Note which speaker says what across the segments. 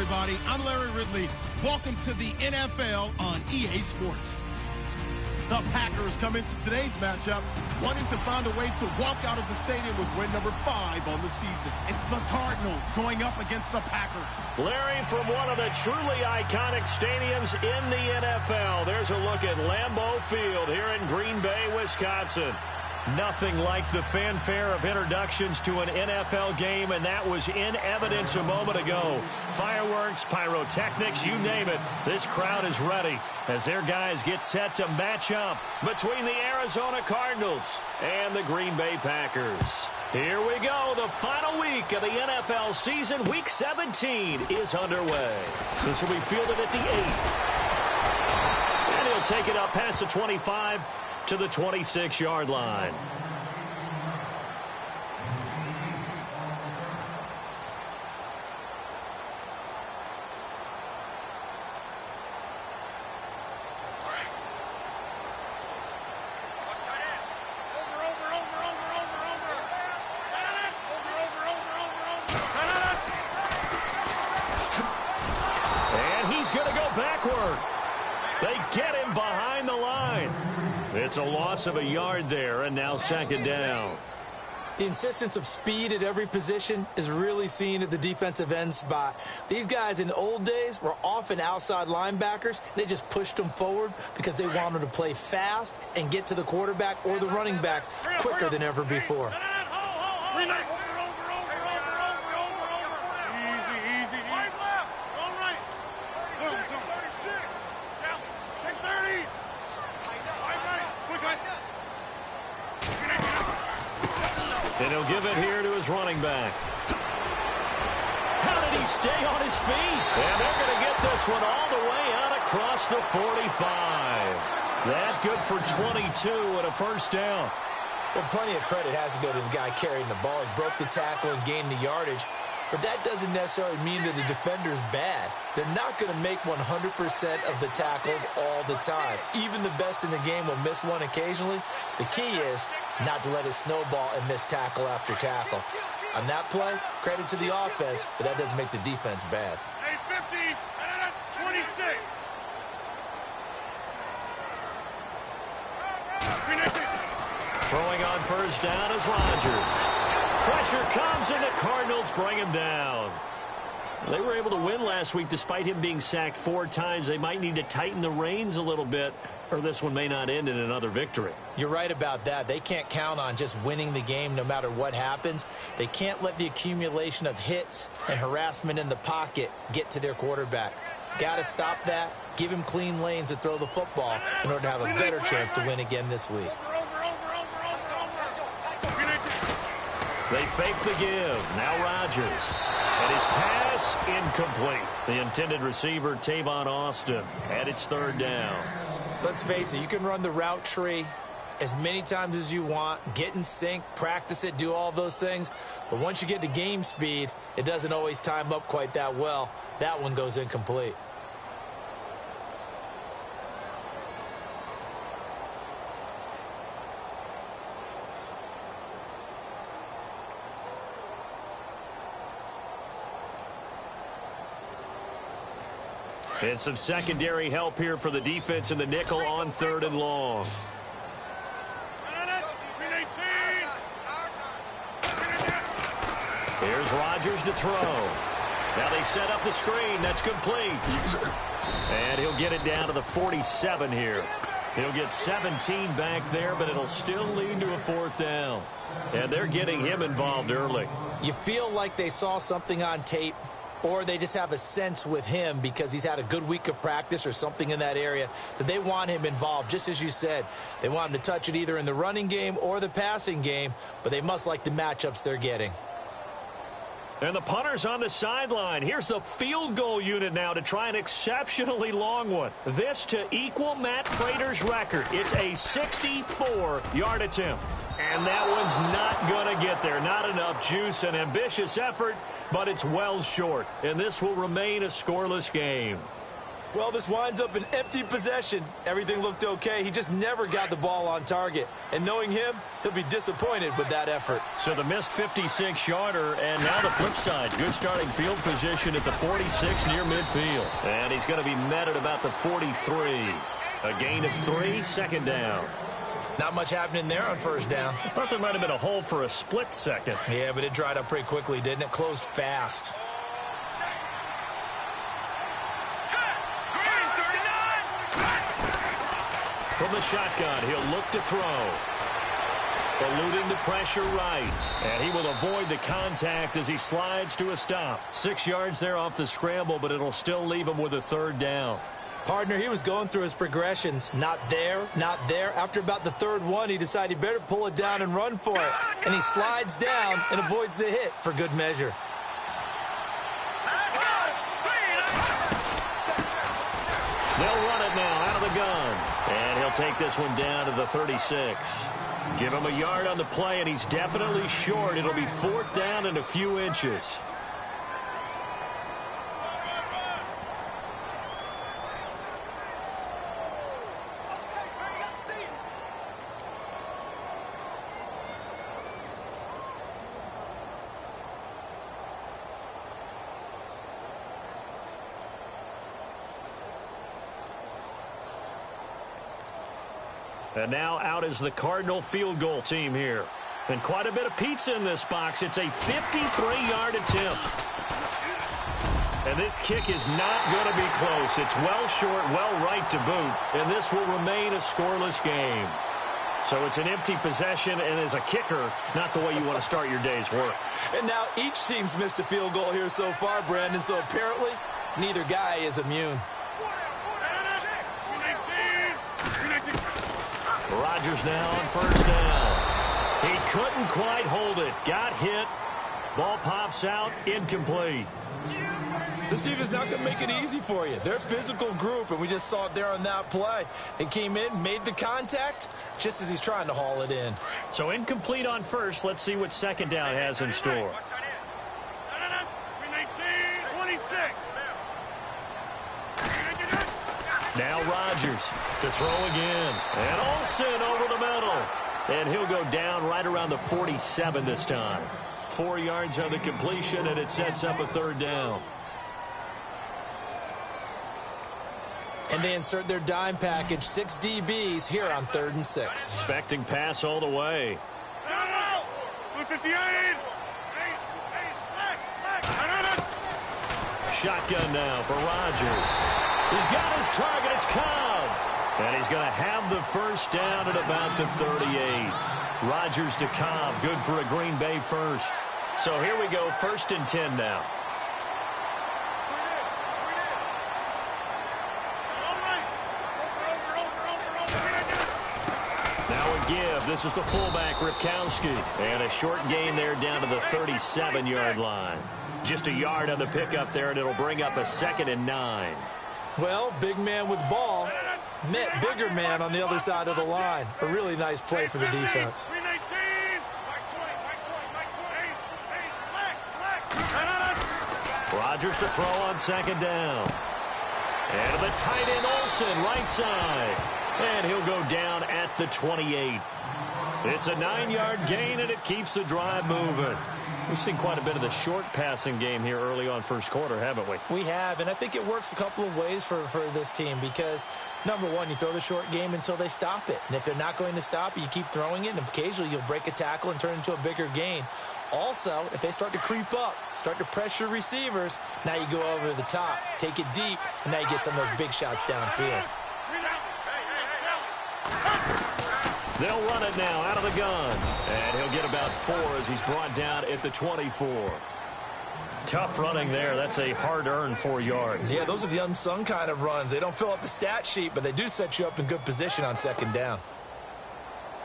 Speaker 1: everybody. I'm Larry Ridley. Welcome to the NFL on EA Sports. The Packers come into today's matchup wanting to find a way to walk out of the stadium with win number 5 on the season. It's the Cardinals going up against the Packers.
Speaker 2: Larry, from one of the truly iconic stadiums in the NFL, there's a look at Lambeau Field here in Green Bay, Wisconsin. Nothing like the fanfare of introductions to an NFL game, and that was in evidence a moment ago. Fireworks, pyrotechnics, you name it. This crowd is ready as their guys get set to match up between the Arizona Cardinals and the Green Bay Packers. Here we go. The final week of the NFL season, Week 17, is underway. This will be fielded at the 8. And he'll take it up past the 25 to the 26-yard line. And he's going to go backward. They get him behind the line. It's a loss of a yard there, and now second down.
Speaker 3: The insistence of speed at every position is really seen at the defensive end spot. These guys in the old days were often outside linebackers. They just pushed them forward because they wanted to play fast and get to the quarterback or the running backs quicker than ever before.
Speaker 2: And he'll give it here to his running back. How did he stay on his feet? And they're going to get this one all the way out across the 45. That good for 22 and a first down.
Speaker 3: Well, plenty of credit has to go to the guy carrying the ball. He broke the tackle and gained the yardage. But that doesn't necessarily mean that the defender's bad. They're not going to make 100% of the tackles all the time. Even the best in the game will miss one occasionally. The key is not to let it snowball and miss tackle after tackle. On that play, credit to the offense, but that doesn't make the defense bad.
Speaker 4: Hey, 50, 26.
Speaker 2: Throwing on first down is Rodgers. Pressure comes, and the Cardinals bring him down. They were able to win last week despite him being sacked 4 times. They might need to tighten the reins a little bit, or this one may not end in another victory.
Speaker 3: You're right about that. They can't count on just winning the game no matter what happens. They can't let the accumulation of hits and harassment in the pocket get to their quarterback. Got to stop that, give him clean lanes to throw the football in order to have a better chance to win again this week.
Speaker 2: They fake the give. Now Rodgers. And his pass incomplete. The intended receiver, Tavon Austin, and it's third down.
Speaker 3: Let's face it, you can run the route tree as many times as you want, get in sync, practice it, do all those things. But once you get to game speed, it doesn't always time up quite that well. That one goes incomplete.
Speaker 2: And some secondary help here for the defense in the nickel on third and long. Here's Rodgers to throw. Now they set up the screen. That's complete. And he'll get it down to the 47 here. He'll get 17 back there, but it'll still lead to a fourth down. And they're getting him involved early.
Speaker 3: You feel like they saw something on tape, or they just have a sense with him because he's had a good week of practice or something in that area that they want him involved. Just as you said, they want him to touch it either in the running game or the passing game, but they must like the matchups they're getting.
Speaker 2: And the punter's on the sideline. Here's the field goal unit now to try an exceptionally long one. This to equal Matt Prater's record. It's a 64-yard attempt. And that one's not going to get there. Not enough juice, an ambitious effort, but it's well short. And this will remain a scoreless game.
Speaker 3: Well, this winds up an empty possession. Everything looked okay. He just never got the ball on target. And knowing him, he'll be disappointed with that effort.
Speaker 2: So the missed 56-yarder, and now the flip side. Good starting field position at the 46 near midfield. And he's going to be met at about the 43. A gain of 3, second down.
Speaker 3: Not much happening there on first down.
Speaker 2: I thought there might have been a hole for a split second.
Speaker 3: Yeah, but it dried up pretty quickly, didn't it? Closed fast.
Speaker 2: From the shotgun, he'll look to throw. Eluding the pressure right. And he will avoid the contact as he slides to a stop. 6 yards there off the scramble, but it'll still leave him with a third down.
Speaker 3: Partner, he was going through his progressions. Not there, not there. After about the third one, he decided he better pull it down and run for it. And he slides down and avoids the hit for good measure.
Speaker 2: They'll run it now out of the gun. And he'll take this one down to the 36. Give him a yard on the play, and he's definitely short. It'll be fourth down and a few inches. And now out is the Cardinal field goal team here. And quite a bit of pizza in this box. It's a 53-yard attempt. And this kick is not going to be close. It's well short, well right to boot. And this will remain a scoreless game. So it's an empty possession, and as a kicker, not the way you want to start your day's work.
Speaker 3: And now each team's missed a field goal here so far, Brandon. So apparently, neither guy is immune.
Speaker 2: Rodgers now on first down. He couldn't quite hold it. Got hit. Ball pops out. Incomplete.
Speaker 3: This team is not going to make it easy for you. They're a physical group, and we just saw it there on that play. They came in, made the contact, just as he's trying to haul it in.
Speaker 2: So incomplete on first. Let's see what second down has in store. Now Rodgers to throw again. And Olsen over the middle. And he'll go down right around the 47 this time. 4 yards on the completion, and it sets up a third down.
Speaker 3: And they insert their dime package, 6 DBs here on 3rd and 6.
Speaker 2: Expecting pass all the way.
Speaker 4: 58.
Speaker 2: Shotgun now for Rodgers. He's got his target. It's Cobb. And he's going to have the first down at about the 38. Rodgers to Cobb. Good for a Green Bay first. So here we go. 1st and 10 now. Now a give. This is the fullback, Ripkowski. And a short gain there down to the 37-yard line. Just a yard on the pickup there, and it'll bring up a 2nd and 9.
Speaker 3: Well, big man with ball met bigger man on the other side of the line. A really nice play for the defense.
Speaker 2: Rodgers to throw on 2nd down. And the tight end Olsen, right side. And he'll go down at the 28. It's a 9-yard gain, and it keeps the drive moving. We've seen quite a bit of the short passing game here early on first quarter, haven't we?
Speaker 3: We have, and I think it works a couple of ways for this team because, number one, you throw the short game until they stop it. And if they're not going to stop it, you keep throwing it, and occasionally you'll break a tackle and turn it into a bigger gain. Also, if they start to creep up, start to pressure receivers, now you go over the top, take it deep, and now you get some of those big shots downfield.
Speaker 2: They'll run it now out of the gun. And he'll get about 4 as he's brought down at the 24. Tough running there. That's a hard-earned 4 yards.
Speaker 3: Yeah, those are the unsung kind of runs. They don't fill up the stat sheet, but they do set you up in good position on 2nd down.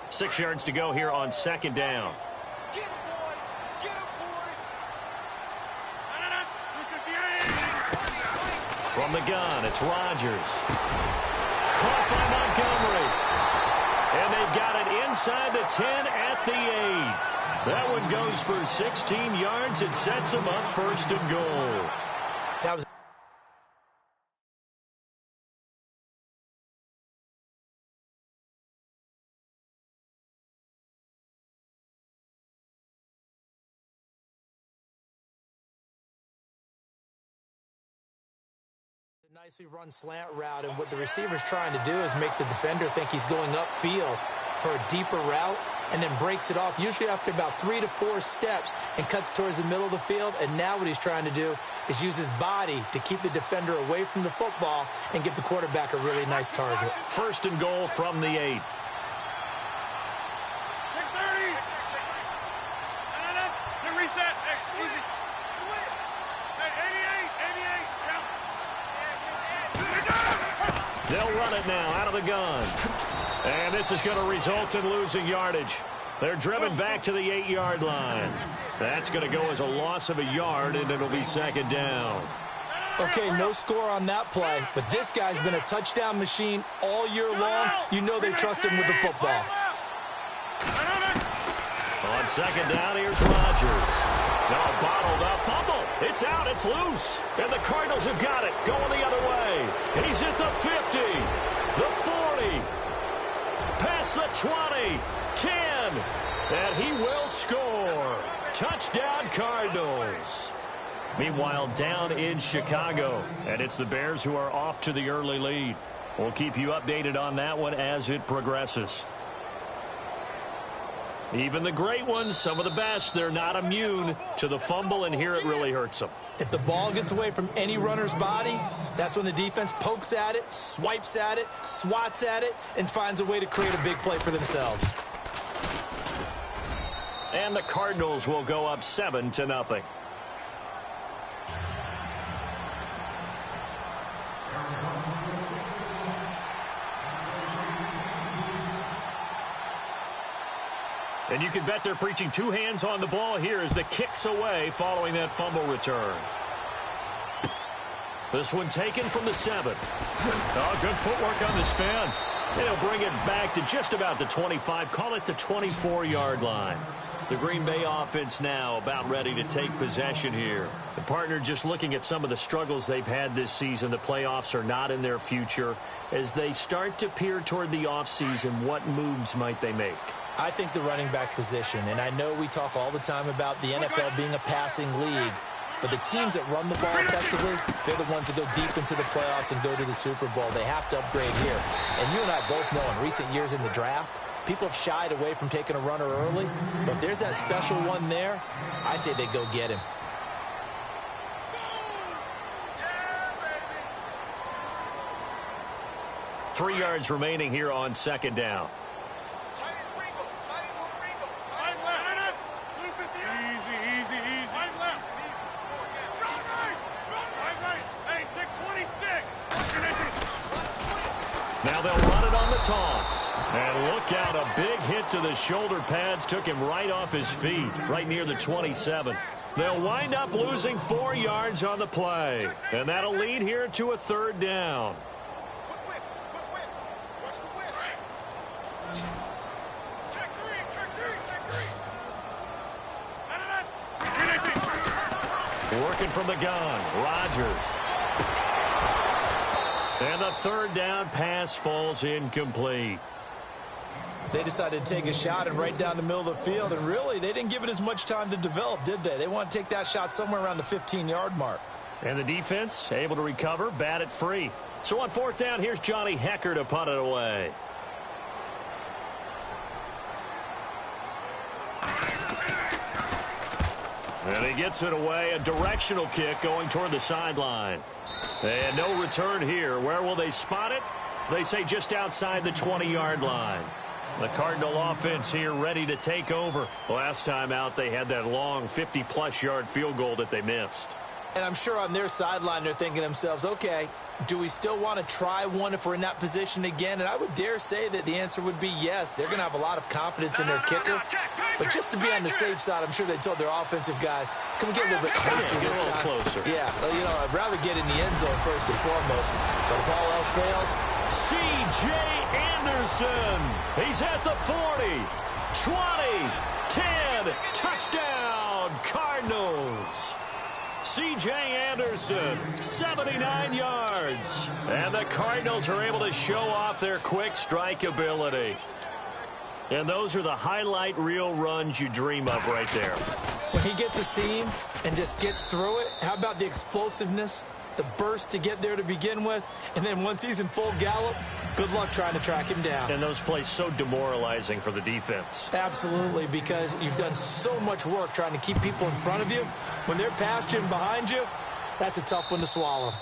Speaker 2: 6 yards to go here on 2nd down. From the gun, it's Rodgers. Caught by Montgomery. And they've got it inside the 10 at the 8. That one goes for 16 yards. It sets them up 1st and goal.
Speaker 3: That was nicely run slant route, and what the receiver's trying to do is make the defender think he's going upfield for a deeper route, and then breaks it off, usually after about 3 to 4 steps, and cuts towards the middle of the field. And now what he's trying to do is use his body to keep the defender away from the football and give the quarterback a really nice target.
Speaker 2: 1st and goal from the 8.
Speaker 4: Reset. Excuse me.
Speaker 2: They'll run it now out of the gun. And this is going to result in losing yardage. They're driven back to the 8-yard line. That's going to go as a loss of a yard, and it'll be 2nd down.
Speaker 3: Okay, no score on that play, but this guy's been a touchdown machine all year long. You know they trust him with the football.
Speaker 2: On 2nd down, here's Rodgers. Now bottled up fumble. It's out. It's loose. And the Cardinals have got it. Going the other way. He's at the 50, the 40, past the 20, 10, and he will score. Touchdown, Cardinals. Meanwhile, down in Chicago, and it's the Bears who are off to the early lead. We'll keep you updated on that one as it progresses. Even the great ones, some of the best, they're not immune to the fumble, and here it really hurts them.
Speaker 3: If the ball gets away from any runner's body, that's when the defense pokes at it, swipes at it, swats at it, and finds a way to create a big play for themselves.
Speaker 2: And the Cardinals will go up 7-0. And you can bet they're preaching 2 hands on the ball here as the kick's away following that fumble return. This one taken from the 7. Oh, good footwork on the spin. And he'll bring it back to just about the 25, call it the 24-yard line. The Green Bay offense now about ready to take possession here. The partner just looking at some of the struggles they've had this season. The playoffs are not in their future. As they start to peer toward the offseason, what moves might they make?
Speaker 3: I think the running back position, and I know we talk all the time about the NFL being a passing league, but the teams that run the ball effectively, they're the ones that go deep into the playoffs and go to the Super Bowl. They have to upgrade here. And you and I both know in recent years in the draft, people have shied away from taking a runner early, but if there's that special one there, I say they go get him.
Speaker 2: – 3 yards remaining here on 2nd down. Now they'll run it on the toss. And look out, a big hit to the shoulder pads took him right off his feet, right near the 27. They'll wind up losing 4 yards on the play. And that'll lead here to a 3rd down. Working from the gun, Rodgers. And the 3rd down pass falls incomplete.
Speaker 3: They decided to take a shot and right down the middle of the field, and really, they didn't give it as much time to develop, did they? They want to take that shot somewhere around the 15-yard mark.
Speaker 2: And the defense able to recover, bat it free. So on 4th down, here's Johnny Hecker to punt it away. And he gets it away, a directional kick going toward the sideline. And no return here. Where will they spot it? They say just outside the 20-yard line. The Cardinal offense here ready to take over. Last time out, they had that long 50-plus yard field goal that they missed.
Speaker 3: And I'm sure on their sideline, they're thinking to themselves, okay, do we still want to try one if we're in that position again? And I would dare say that the answer would be yes. They're going to have a lot of confidence in their kicker. But just to be on the safe side, I'm sure they told their offensive guys, can we get a little bit closer
Speaker 2: get a little closer.
Speaker 3: Yeah, well, you know, I'd rather get in the end zone first and foremost. But if all else fails,
Speaker 2: C.J. Anderson. He's at the 40, 20, 10, touchdown, Cardinals. C.J. Anderson, 79 yards. And the Cardinals are able to show off their quick strike ability. And those are the highlight reel runs you dream of right there.
Speaker 3: When he gets a seam and just gets through it, how about the explosiveness? the burst to get there to begin with, and then once he's in full gallop, good luck trying to track him down.
Speaker 2: And those plays so demoralizing for the defense.
Speaker 3: Absolutely, because you've done so much work trying to keep people in front of you. When they're past you and behind you, that's a tough one to swallow.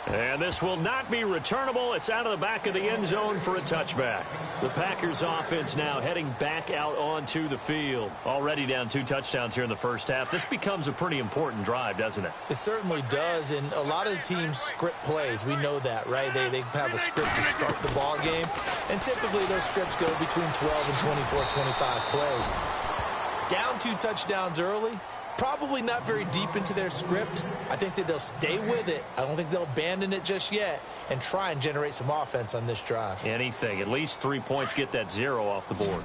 Speaker 2: And this will not be returnable. It's out of the back of the end zone for a touchback. The Packers offense now heading back out onto the field. Already down 2 touchdowns here in the first half. This becomes a pretty important drive, doesn't it?
Speaker 3: It certainly does, and a lot of the teams script plays. We know that, right? They have a script to start the ball game, and typically those scripts go between 12 and 24, 25 plays. Down 2 touchdowns early. Probably not very deep into their script. I think that they'll stay with it. I don't think they'll abandon it just yet and try and generate some offense on this drive.
Speaker 2: Anything. At least 3 points, get that 0 off the board.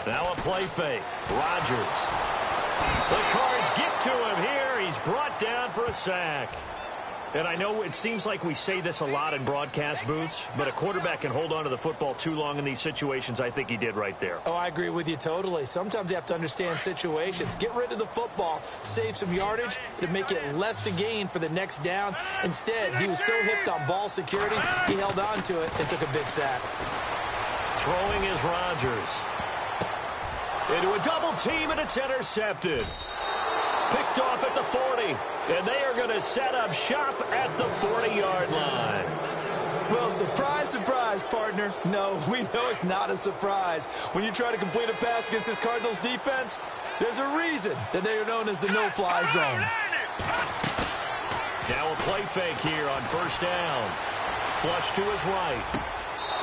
Speaker 2: Now a play fake. Rodgers. The Cards get to him here. He's brought down for a sack. And I know it seems like we say this a lot in broadcast booths, but a quarterback can hold on to the football too long in these situations. I think he did right there.
Speaker 3: Oh, I agree with you totally. Sometimes you have to understand situations. Get rid of the football, save some yardage to make it less to gain for the next down. Instead, he was so hipped on ball security, he held on to it and took a big sack.
Speaker 2: Throwing is Rodgers. Into a double team, and it's intercepted. Picked off at the 40. And they are going to set up shop at the 40-yard line.
Speaker 3: Well, surprise, surprise, partner. No, we know it's not a surprise. When you try to complete a pass against this Cardinals defense, there's a reason that they are known as the no-fly zone.
Speaker 2: Now a play fake here on first down. Flush to his right.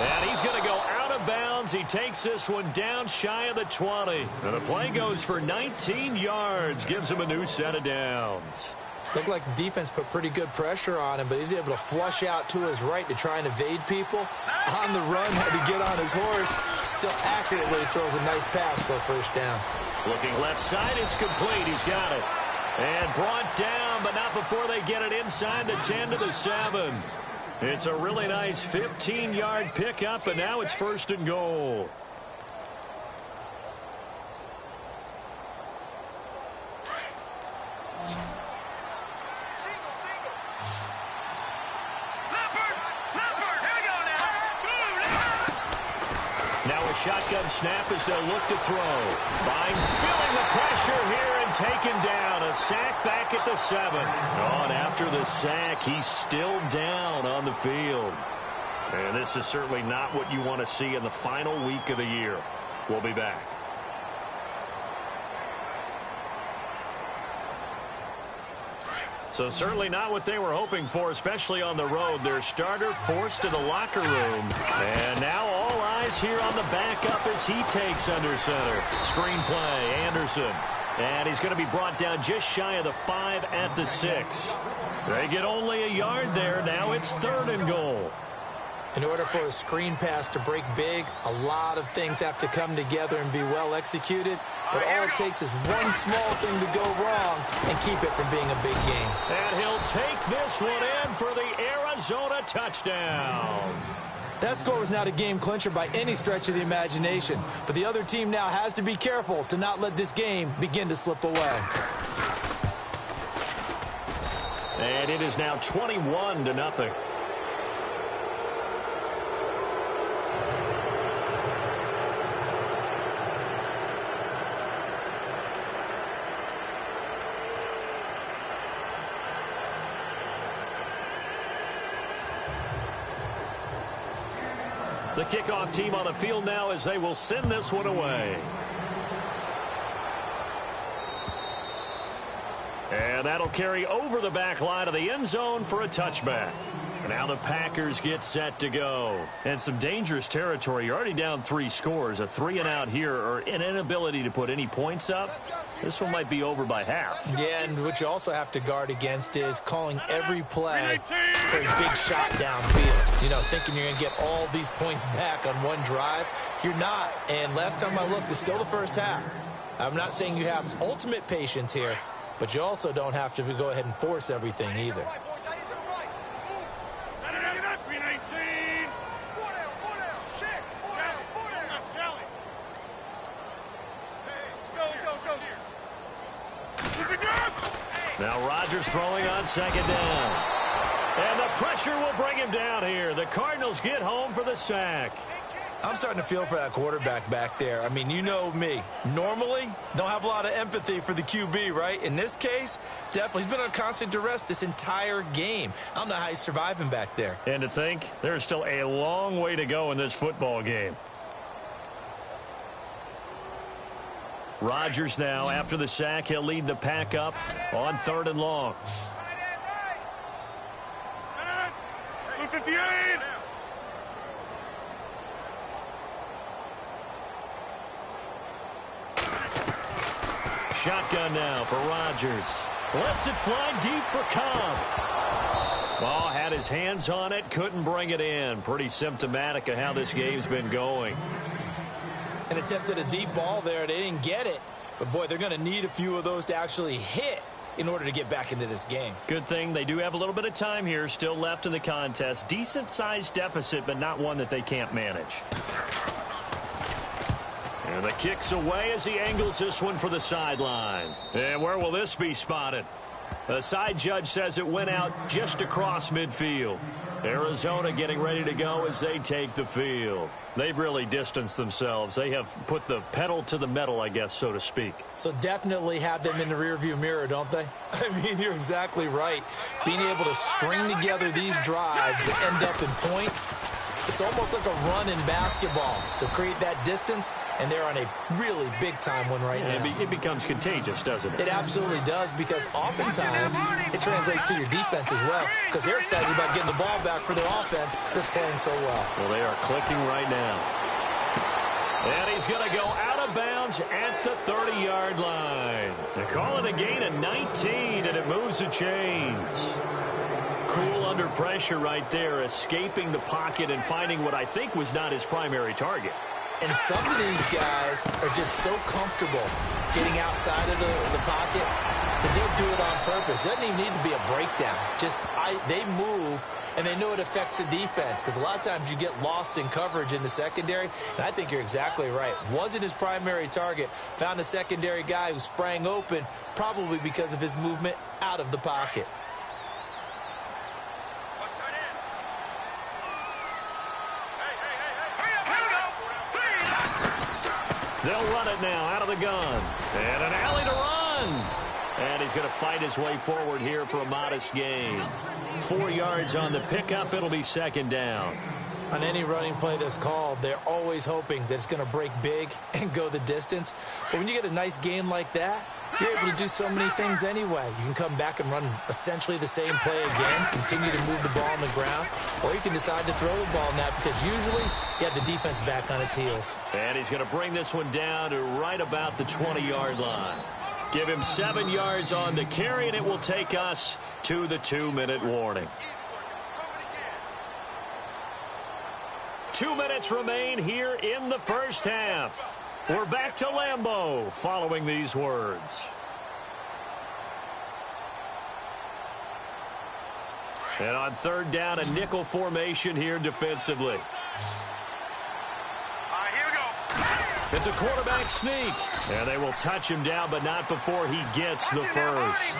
Speaker 2: And he's going to go out of bounds. He takes this one down shy of the 20. And the play goes for 19 yards. Gives him a new set of downs.
Speaker 3: Looked like the defense put pretty good pressure on him, but he's able to flush out to his right to try and evade people. On the run, had to get on his horse. Still accurately throws a nice pass for a first down.
Speaker 2: Looking left side, it's complete. He's got it. And brought down, but not before they get it inside the 10 to the 7. It's a really nice 15-yard pickup, and now it's 1st and goal. Now a shotgun snap as they'll look to throw. Vine feeling the pressure here and taken down. A sack back at the 7. Oh, and after the sack, he's still down on the field. And this is certainly not what you want to see in the final week of the year. We'll be back. So certainly not what they were hoping for, especially on the road. Their starter forced to the locker room. And now all eyes here on the backup as he takes under center. Screen play, Anderson. And he's going to be brought down just shy of the 5 at the 6. They get only a yard there. Now it's 3rd and goal.
Speaker 3: In order for a screen pass to break big, a lot of things have to come together and be well executed. But all it takes is one small thing to go wrong and keep it from being a big game.
Speaker 2: And he'll take this one in for the Arizona touchdown.
Speaker 3: That score was not a game clincher by any stretch of the imagination. But the other team now has to be careful to not let this game begin to slip away.
Speaker 2: And it is now 21-0. The kickoff team on the field now as they will send this one away. And that'll carry over the back line of the end zone for a touchback. Now the Packers get set to go. And some dangerous territory. You're already down 3 scores. A 3-and-out here, or an inability to put any points up. This one might be over by half.
Speaker 3: Yeah, and what you also have to guard against is calling every play for a big shot downfield. You know, thinking you're going to get all these points back on one drive. You're not. And last time I looked, it's still the first half. I'm not saying you have ultimate patience here, but you also don't have to go ahead and force everything either.
Speaker 2: Now Rodgers throwing on second down. And the pressure will bring him down here. The Cardinals get home for the sack.
Speaker 3: I'm starting to feel for that quarterback back there. I mean, you know me. Normally, don't have a lot of empathy for the QB, right? In this case, definitely. He's been on constant duress this entire game. I don't know how he's surviving back there.
Speaker 2: And to think, there's still a long way to go in this football game. Rodgers now, after the sack, he'll lead the pack up on 3rd and long.
Speaker 4: 58!
Speaker 2: Shotgun now for Rodgers. Lets it fly deep for Cobb. Ball had his hands on it, couldn't bring it in. Pretty symptomatic of how this game's been going.
Speaker 3: An attempt at a deep ball there. They didn't get it. But, boy, they're going to need a few of those to actually hit in order to get back into this game.
Speaker 2: Good thing they do have a little bit of time here still left in the contest. Decent-sized deficit, but not one that they can't manage. And the kick's away as he angles this one for the sideline. And where will this be spotted? The side judge says it went out just across midfield. Arizona getting ready to go as they take the field. They've really distanced themselves. They have put the pedal to the metal, I guess, so to speak.
Speaker 3: So definitely have them in the rearview mirror, don't they? I mean, you're exactly right. Being able to string together these drives that end up in points, it's almost like a run in basketball to create that distance, and they're on a really big-time one right now.
Speaker 2: It becomes contagious, doesn't it?
Speaker 3: It absolutely does, because oftentimes it translates to your defense as well, because they're excited about getting the ball back for their offense that's playing so well.
Speaker 2: Well, they are clicking right now. And he's going to go out of bounds at the 30-yard line. They call it a gain of 19, and it moves the chains. Cool under pressure right there, escaping the pocket and finding what I think was not his primary target.
Speaker 3: And some of these guys are just so comfortable getting outside of the pocket that they'll do it on purpose. It doesn't even need to be a breakdown. They move, and they know it affects the defense, because a lot of times you get lost in coverage in the secondary, and I think you're exactly right. Wasn't his primary target. Found a secondary guy who sprang open, probably because of his movement out of the pocket.
Speaker 2: They'll run it now out of the gun. And an alley to run. And he's going to fight his way forward here for a modest gain. 4 yards on the pickup. It'll be second down.
Speaker 3: On any running play that's called, they're always hoping that it's going to break big and go the distance. But when you get a nice gain like that, you're able to do so many things anyway. You can come back and run essentially the same play again, continue to move the ball on the ground, or you can decide to throw the ball now, because usually you have the defense back on its heels.
Speaker 2: And he's going to bring this one down to right about the 20-yard line. Give him 7 yards on the carry, and it will take us to the 2-minute warning. 2 minutes remain here in the first half. We're back to Lambeau following these words. And on 3rd down, a nickel formation here defensively.
Speaker 4: Here we go.
Speaker 2: It's a quarterback sneak. And they will touch him down, but not before he gets the first.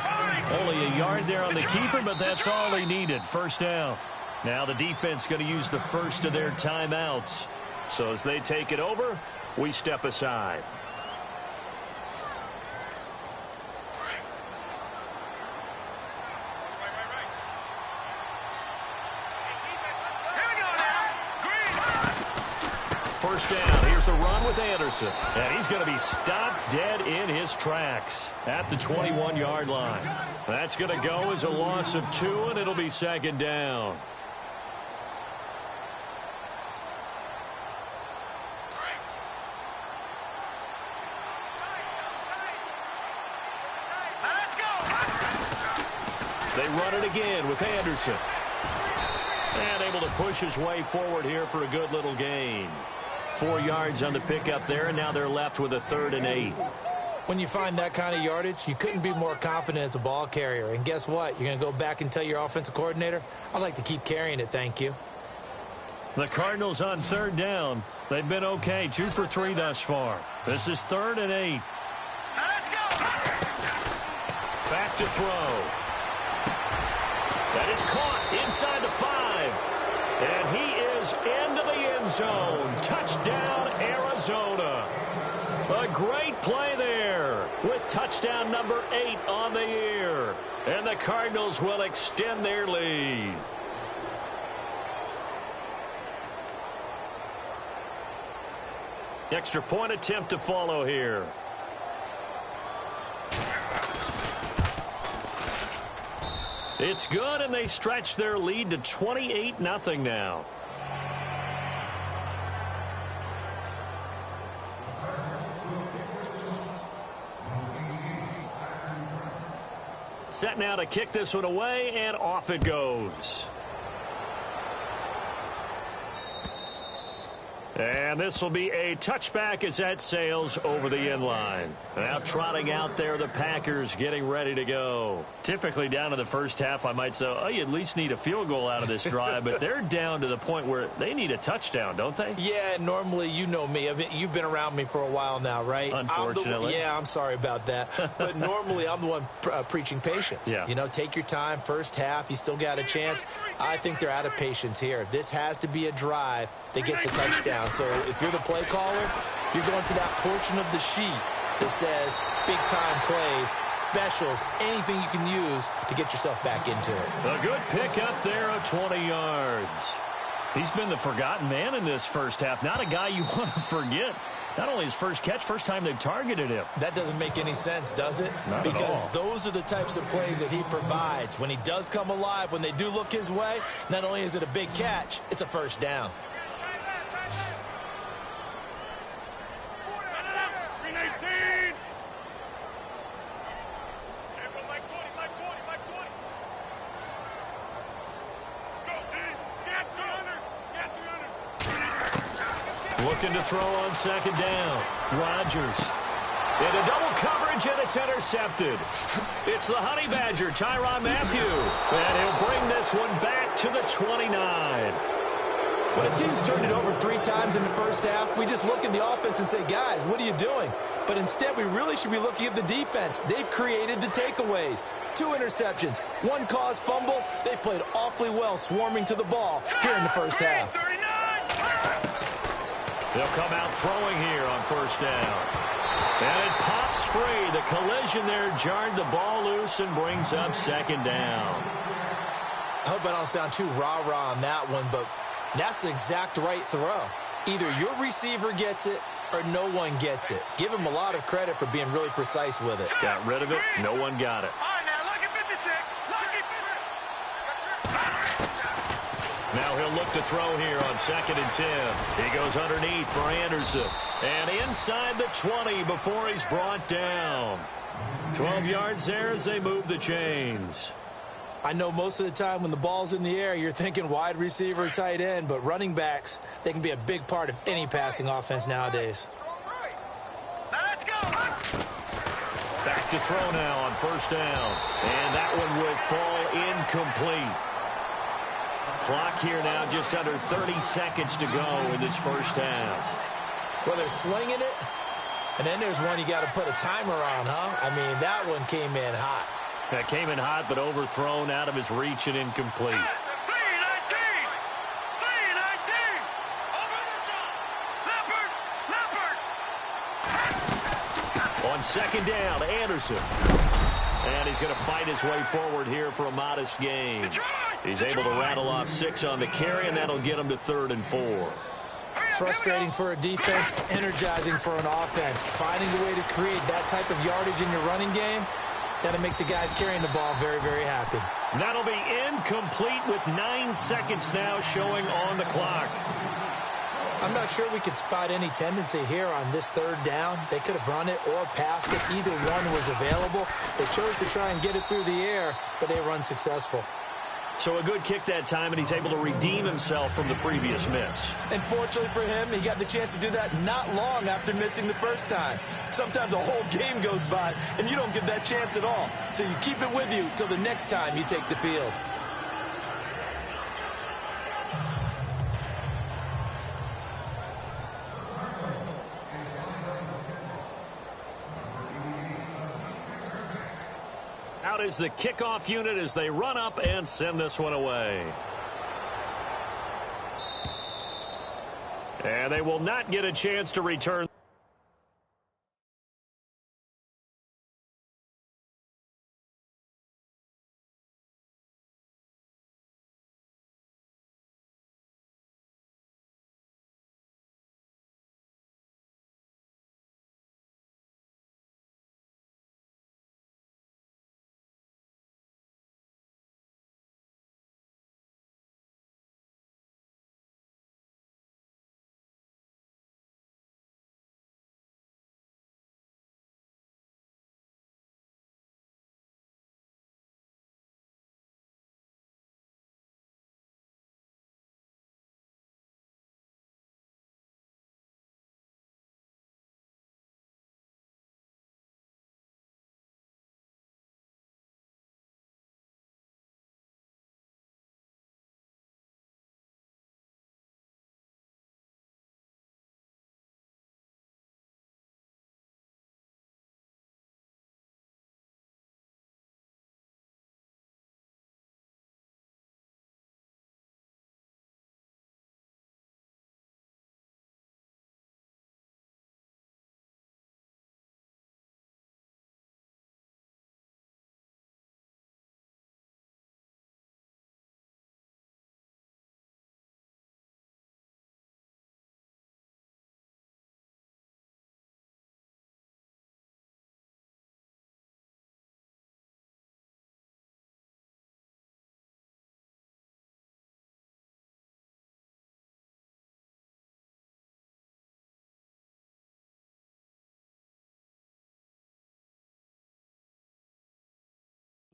Speaker 2: Only a yard there on the keeper, but that's all he needed. First down. Now the defense going to use the first of their timeouts. So as they take it over, we step aside. First down. Here's the run with Anderson. And he's going to be stopped dead in his tracks at the 21-yard line. That's going to go as a loss of 2, and it'll be second down. They run it again with Anderson. And able to push his way forward here for a good little gain. 4 yards on the pickup there, and now they're left with a 3rd and 8.
Speaker 3: When you find that kind of yardage, you couldn't be more confident as a ball carrier. And guess what? You're going to go back and tell your offensive coordinator, I'd like to keep carrying it, thank you.
Speaker 2: The Cardinals on 3rd down. They've been okay, 2 for 3 thus far. This is 3rd and 8. Back to throw. That is caught inside the 5. And he is into the end zone. Touchdown, Arizona. A great play there with touchdown number 8 on the year. And the Cardinals will extend their lead. Extra point attempt to follow here. It's good, and they stretch their lead to 28-0 now. Set now to kick this one away, and off it goes. And this will be a touchback as that sails over the end line. Now trotting out there, the Packers getting ready to go. Typically down in the first half, I might say, oh, you at least need a field goal out of this drive, but they're down to the point where they need a touchdown, don't they?
Speaker 3: Yeah, normally, you know me. You've been around me for a while now, right?
Speaker 2: Unfortunately.
Speaker 3: I'm sorry about that. But normally, I'm the one preaching patience.
Speaker 2: Yeah.
Speaker 3: You know, take your time. First half, you still got a chance. I think they're out of patience here. This has to be a drive that gets a touchdown. So if you're the play caller, you're going to that portion of the sheet that says big-time plays, specials, anything you can use to get yourself back into it.
Speaker 2: A good pick up there of 20 yards. He's been the forgotten man in this first half. Not a guy you want to forget. Not only his first catch, first time they've targeted him.
Speaker 3: That doesn't make any sense, does it?
Speaker 2: Not
Speaker 3: because
Speaker 2: at all.
Speaker 3: Those are the types of plays that he provides. When he does come alive, when they do look his way, not only is it a big catch, it's a first down.
Speaker 2: Looking to throw on second down. Rodgers. Into double coverage, and it's intercepted. It's the Honey Badger, Tyrann Mathieu. And he'll bring this one back to the 29.
Speaker 3: When a team's turned it over 3 times in the first half, we just look at the offense and say, guys, what are you doing? But instead, we really should be looking at the defense. They've created the takeaways. 2 interceptions, 1 caused fumble. They played awfully well swarming to the ball here in the first half.
Speaker 2: They'll come out throwing here on first down. And it pops free. The collision there jarred the ball loose and brings up second down.
Speaker 3: I hope I don't sound too rah-rah on that one, but that's the exact right throw. Either your receiver gets it or no one gets it. Give him a lot of credit for being really precise with it.
Speaker 2: Got rid of it. No one got it. Now he'll look to throw here on 2nd and 10. He goes underneath for Anderson. And inside the 20 before he's brought down. 12 yards there as they move the chains.
Speaker 3: I know most of the time when the ball's in the air, you're thinking wide receiver, tight end, but running backs, they can be a big part of any passing offense nowadays.
Speaker 4: Let's go.
Speaker 2: Back to throw now on first down. And that one will fall incomplete. Clock here now just under 30 seconds to go in this first half.
Speaker 3: Well, they're slinging it, and then there's one you got to put a timer on, huh? I mean, that one came in hot.
Speaker 2: That came in hot, but overthrown out of his reach and incomplete.
Speaker 4: 3-19.
Speaker 2: On second down, Anderson. And he's going to fight his way forward here for a modest gain. He's able to rattle off 6 on the carry, and that'll get him to 3rd and 4.
Speaker 3: Frustrating for a defense, energizing for an offense. Finding a way to create that type of yardage in your running game, that'll make the guys carrying the ball very, very happy.
Speaker 2: That'll be incomplete with 9 seconds now showing on the clock.
Speaker 3: I'm not sure we could spot any tendency here on this 3rd down. They could have run it or passed it. Either one was available. They chose to try and get it through the air, but they were unsuccessful.
Speaker 2: So a good kick that time, and he's able to redeem himself from the previous miss.
Speaker 3: And fortunately for him, he got the chance to do that not long after missing the first time. Sometimes a whole game goes by, and you don't get that chance at all. So you keep it with you till the next time you take the field.
Speaker 2: out is the kickoff unit as they run up and send this one away. And they will not get a chance to return.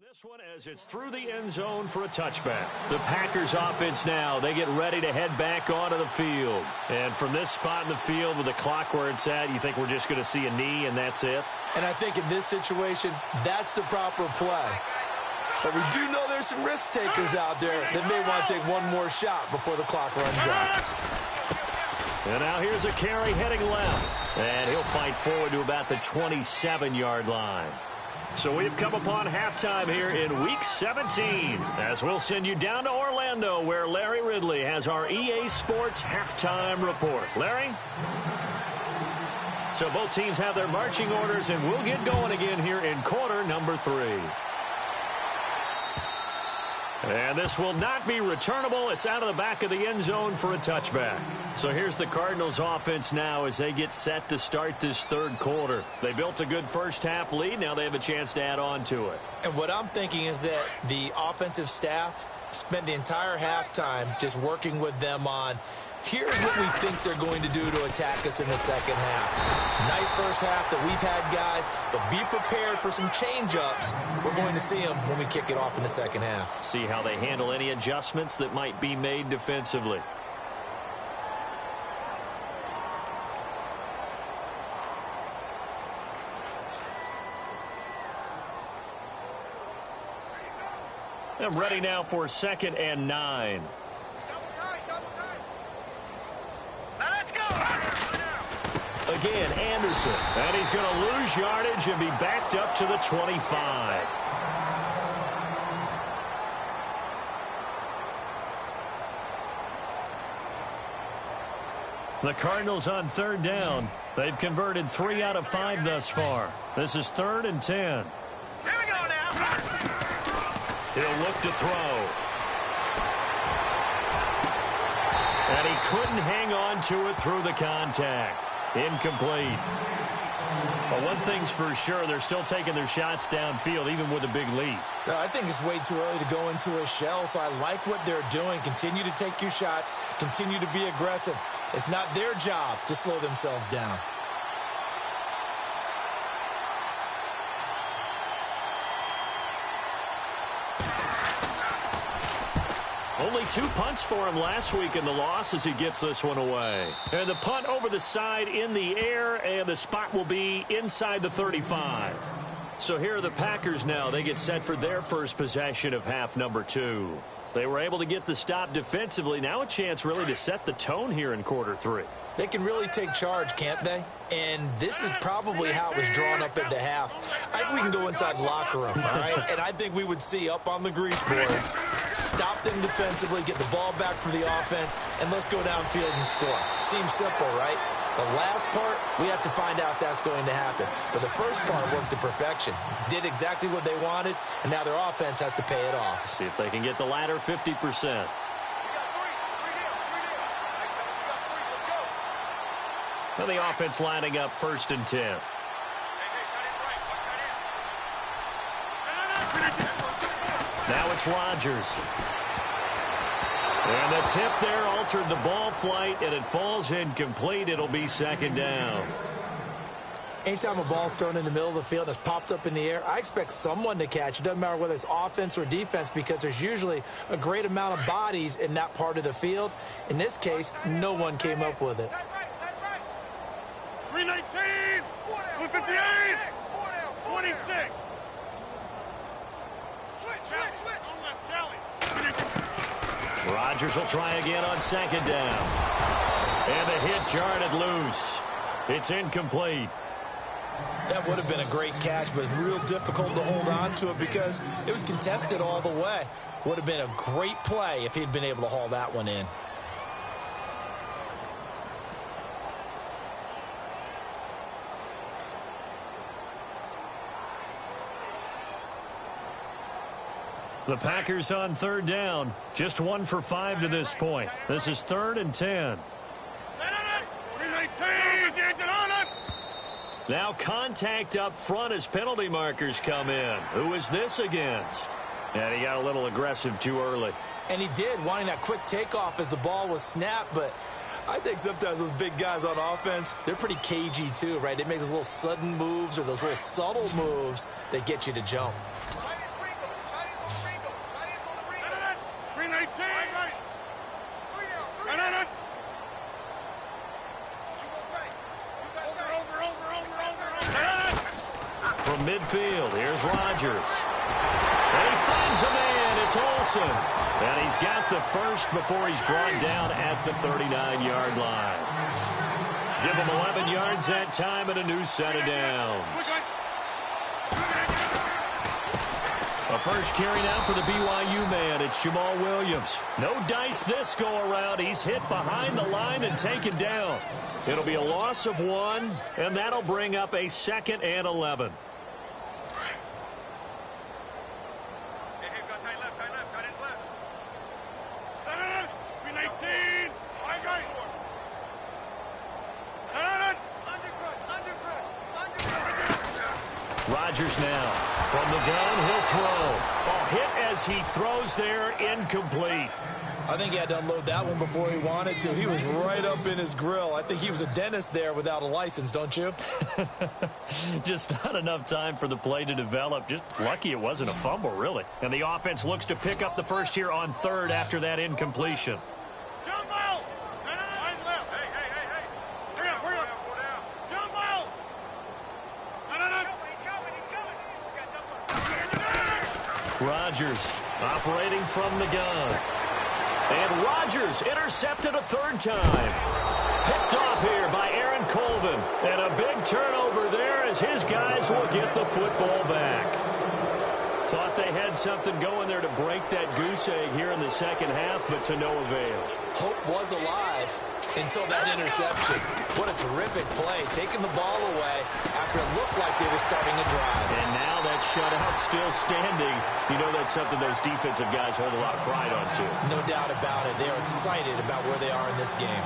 Speaker 2: This one as it's through the end zone for a touchback. The Packers offense now, they get ready to head back onto the field. And from this spot in the field with the clock where it's at, you think we're just going to see a knee and that's it?
Speaker 3: And I think in this situation, that's the proper play. But we do know there's some risk takers out there that may want to take one more shot before the clock runs out.
Speaker 2: And now here's a carry heading left. And he'll fight forward to about the 27-yard line. So we've come upon halftime here in Week 17 as we'll send you down to Orlando where Larry Ridley has our EA Sports halftime report. Larry? So both teams have their marching orders and we'll get going again here in quarter number 3. And this will not be returnable. It's out of the back of the end zone for a touchback. So here's the Cardinals offense now as they get set to start this third quarter. They built a good first half lead. Now they have a chance to add on to it.
Speaker 3: And what I'm thinking is that the offensive staff spent the entire halftime just working with them on here's what we think they're going to do to attack us in the second half. Nice first half that we've had, guys, but be prepared for some change-ups. We're going to see them when we kick it off in the second half.
Speaker 2: See how they handle any adjustments that might be made defensively. I'm ready now for 2nd and 9. Again, Anderson. And he's going to lose yardage and be backed up to the 25. The Cardinals on 3rd down. They've converted 3 out of 5 thus far. This is 3rd and 10.
Speaker 4: Here we go now.
Speaker 2: He'll look to throw. And he couldn't hang on to it through the contact. Incomplete. But one thing's for sure, they're still taking their shots downfield, even with a big lead.
Speaker 3: No, I think it's way too early to go into a shell, so I like what they're doing. Continue to take your shots. Continue to be aggressive. It's not their job to slow themselves down.
Speaker 2: Only 2 punts for him last week in the loss as he gets this one away. And the punt over the side in the air, and the spot will be inside the 35. So here are the Packers now. They get set for their first possession of half number 2. They were able to get the stop defensively. Now a chance really to set the tone here in quarter 3.
Speaker 3: They can really take charge, can't they? And this is probably how it was drawn up at the half. I think we can go inside the locker room, all right? And I think we would see up on the grease boards, stop them defensively, get the ball back for the offense, and let's go downfield and score. Seems simple, right? The last part, we have to find out if that's going to happen. But the first part worked to perfection. Did exactly what they wanted, and now their offense has to pay it off.
Speaker 2: See if they can get the latter 50%. Well, the offense lining up 1st and 10. Now it's Rodgers. And the tip there altered the ball flight, and it falls incomplete. It'll be 2nd down.
Speaker 3: Anytime a ball's thrown in the middle of the field and it's popped up in the air, I expect someone to catch. It doesn't matter whether it's offense or defense because there's usually a great amount of bodies in that part of the field. In this case, no one came up with it.
Speaker 4: 319, 258, 26.
Speaker 2: Rodgers will try again on 2nd down. And the hit jarred it loose. It's incomplete.
Speaker 3: That would have been a great catch, but it's real difficult to hold on to it because it was contested all the way. Would have been a great play if he'd been able to haul that one in.
Speaker 2: The Packers on 3rd down. Just 1 for 5 to this point. This is 3rd and 10. Now contact up front as penalty markers come in. Who is this against? And he got a little aggressive too early.
Speaker 3: And he did, wanting that quick takeoff as the ball was snapped, but I think sometimes those big guys on offense, they're pretty cagey too, right? They make those little sudden moves or those little subtle moves that get you to jump.
Speaker 2: From midfield, here's Rodgers. And he finds a man. It's Olsen. And he's got the first before he's brought down at the 39-yard line. Give him 11 yards that time and a new set of downs. A first carry now for the BYU man. It's Jamal Williams. No dice this go-around. He's hit behind the line and taken down. It'll be a loss of 1, and that'll bring up a 2nd and 11. Rodgers now. From the gun, he'll throw. A hit as he throws there, incomplete.
Speaker 3: I think he had to unload that one before he wanted to. He was right up in his grill. I think he was a dentist there without a license, don't you?
Speaker 2: Just not enough time for the play to develop. Just lucky it wasn't a fumble, really. And the offense looks to pick up the first here on 3rd after that incompletion. Rodgers operating from the gun. And Rodgers intercepted a 3rd time. Picked off here by Aaron Colvin. And a big turnover there as his guys will get the football back. Thought they had something going there to break that goose egg here in the 2nd half, but to no avail.
Speaker 3: Hope was alive until that interception. What a terrific play, taking the ball away after it looked like they were starting a drive.
Speaker 2: And now that shutout still standing. You know that's something those defensive guys hold a lot of pride on, too.
Speaker 3: No doubt about it. They're excited about where they are in this game.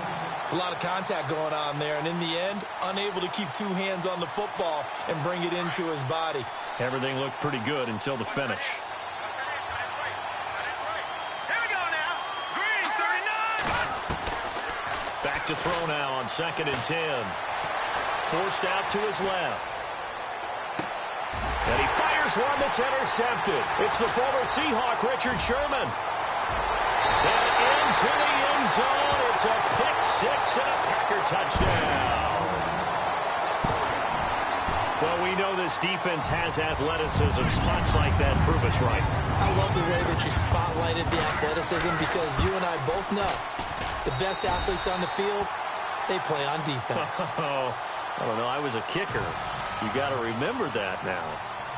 Speaker 3: It's a lot of contact going on there, and in the end, unable to keep 2 hands on the football and bring it into his body.
Speaker 2: Everything looked pretty good until the finish. Back to throw now on 2nd and 10. Forced out to his left. And he fires one that's intercepted. It's the former Seahawk, Richard Sherman. And into the end zone. It's a pick-6 and a Packer touchdown. Well, we know this this defense has athleticism. Spots like that prove us right.
Speaker 3: I love the way that you spotlighted the athleticism because you and I both know the best athletes on the field, they play on defense.
Speaker 2: Oh, I don't know. I was a kicker. You got to remember that now.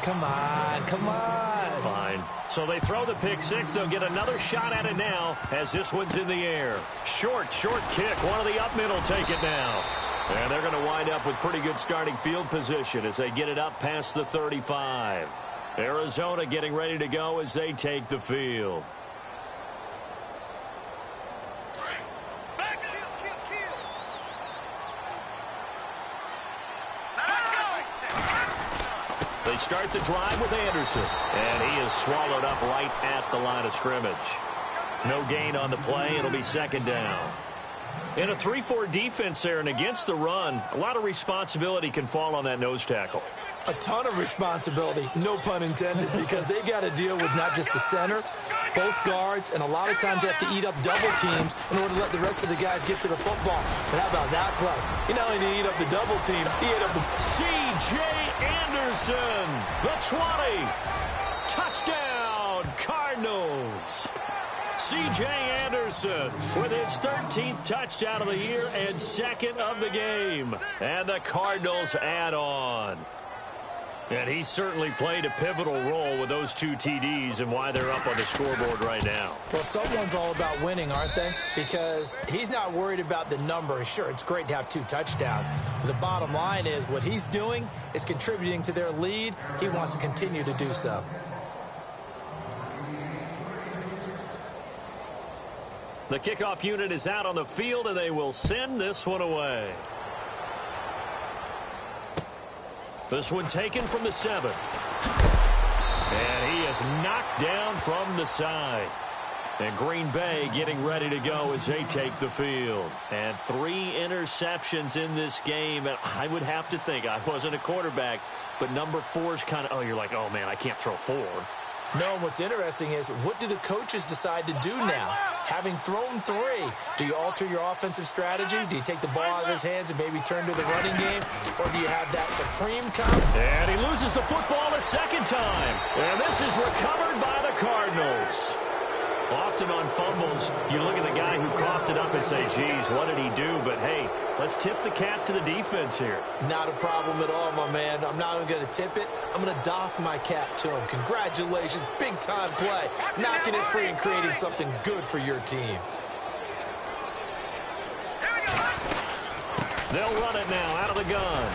Speaker 3: Come on, come on.
Speaker 2: Fine. So they throw the pick six. They'll get another shot at it now as this one's in the air. Short kick. One of the up mid will take it now. And they're going to wind up with pretty good starting field position as they get it up past the 35. Arizona getting ready to go as they take the field. They start the drive with Anderson, and he is swallowed up right at the line of scrimmage. No gain on the play. It'll be second down. In a 3-4 defense there and against the run, a lot of responsibility can fall on that nose tackle.
Speaker 3: A ton of responsibility, no pun intended, because they've got to deal with not just the center, both guards, and a lot of times they have to eat up double teams in order to let the rest of the guys get to the football. But how about that play? He not only did he eat up the double team, he ate up the...
Speaker 2: C.J. Anderson, the 20. Touchdown, Cardinals. C.J. Anderson with his 13th touchdown of the year and second of the game. And the Cardinals add on. And he certainly played a pivotal role with those 2 TDs and why they're up on the scoreboard right now.
Speaker 3: Well, someone's all about winning, aren't they? Because he's not worried about the number. Sure, it's great to have 2 touchdowns. But the bottom line is what he's doing is contributing to their lead. He wants to continue to do so.
Speaker 2: The kickoff unit is out on the field, and they will send this one away. This one taken from the 7. And he is knocked down from the side. And Green Bay getting ready to go as they take the field. And 3 interceptions in this game. And I would have to think, I wasn't a quarterback, but number 4 is kind of, oh, you're like, oh, man, I can't throw 4.
Speaker 3: No, what's interesting is what do the coaches decide to do now? Having thrown 3, do you alter your offensive strategy? Do you take the ball out of his hands and maybe turn to the running game? Or do you have that supreme come?
Speaker 2: And he loses the football a second time. And this is recovered by the Cardinals. Often on fumbles, you look at the guy who coughed it up and say, geez, what did he do? But, hey, let's tip the cap to the defense here.
Speaker 3: Not a problem at all, my man. I'm not even going to tip it. I'm going to doff my cap to him. Congratulations, big-time play. Knocking it free and creating something good for your team.
Speaker 2: They'll run it now out of the gun.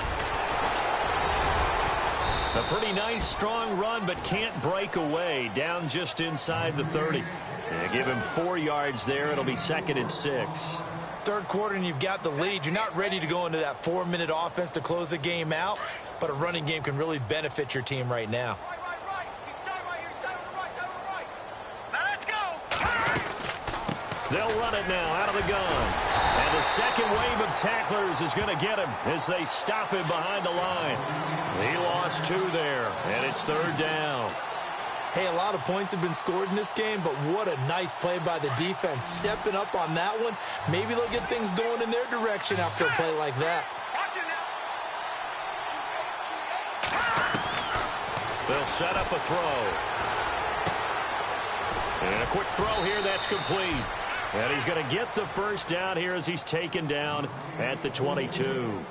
Speaker 2: A pretty nice, strong run, but can't break away. Down just inside the 30. And give him 4 yards there. It'll be second and 6.
Speaker 3: Third quarter and you've got the lead. You're not ready to go into that 4-minute offense to close the game out, but a running game can really benefit your team right now.
Speaker 2: They'll run it now out of the gun. And the second wave of tacklers is going to get him as they stop him behind the line. He lost 2 there, and it's third down.
Speaker 3: Hey, a lot of points have been scored in this game, but what a nice play by the defense. Stepping up on that one. Maybe they'll get things going in their direction after a play like that.
Speaker 2: They'll set up a throw. And a quick throw here, that's complete. And he's going to get the first down here as he's taken down at the 22.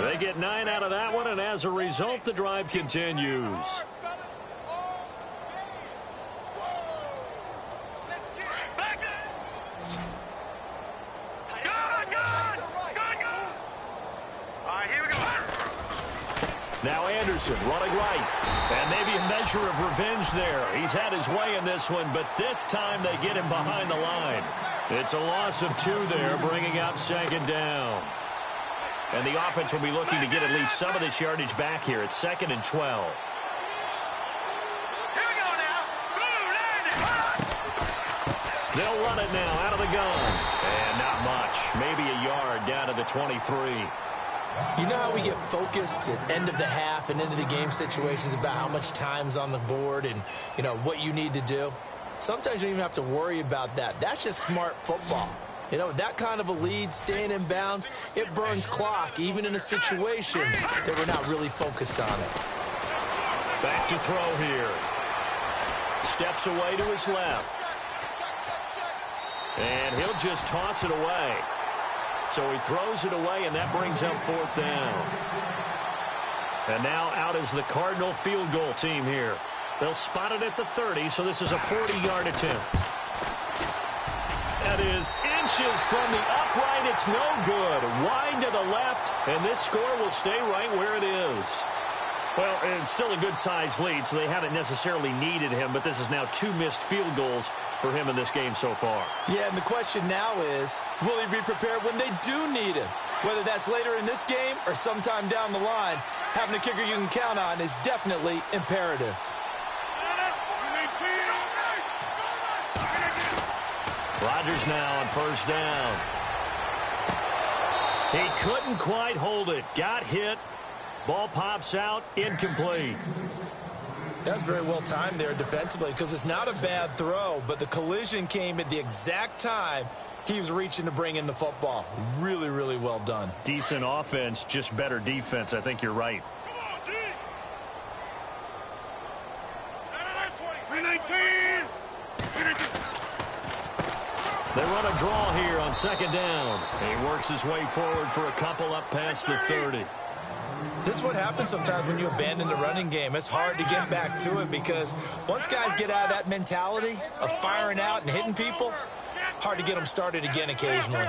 Speaker 2: They get 9 out of that one, and as a result, the drive continues. Now Anderson running right. And maybe a measure of revenge there. He's had his way in this one, but this time they get him behind the line. It's a loss of 2 there, bringing up second down. And the offense will be looking to get at least some of this yardage back here. It's second and 12.
Speaker 4: Here we go now.
Speaker 2: They'll run it now out of the gun. And not much. Maybe a yard down to the 23.
Speaker 3: You know how we get focused at end of the half and into the game situations about how much time's on the board and, you know, what you need to do? Sometimes you don't even have to worry about that. That's just smart football. You know, with that kind of a lead, staying in bounds, it burns clock, even in a situation that we're not really focused on it.
Speaker 2: Back to throw here. Steps away to his left. And he'll just toss it away. So he throws it away, and that brings up 4th down. And now out is the Cardinal field goal team here. They'll spot it at the 30, so this is a 40-yard attempt. That is inches from the upright. It's no good. Wide to the left, and this score will stay right where it is. Well, it's still a good-sized lead, so they haven't necessarily needed him, but this is now 2 missed field goals for him in this game so far.
Speaker 3: Yeah, and the question now is, will he be prepared when they do need him? Whether that's later in this game or sometime down the line, having a kicker you can count on is definitely imperative.
Speaker 2: Rodgers now on 1st down. He couldn't quite hold it. Got hit. Ball pops out, incomplete.
Speaker 3: That's very well timed there defensively because it's not a bad throw, but the collision came at the exact time he was reaching to bring in the football. Really, really well done.
Speaker 2: Decent offense, just better defense. I think you're right. They run a draw here on 2nd down. He works his way forward for a couple up past the 30.
Speaker 3: This is what happens sometimes when you abandon the running game. It's hard to get back to it because once guys get out of that mentality of firing out and hitting people, hard to get them started again occasionally.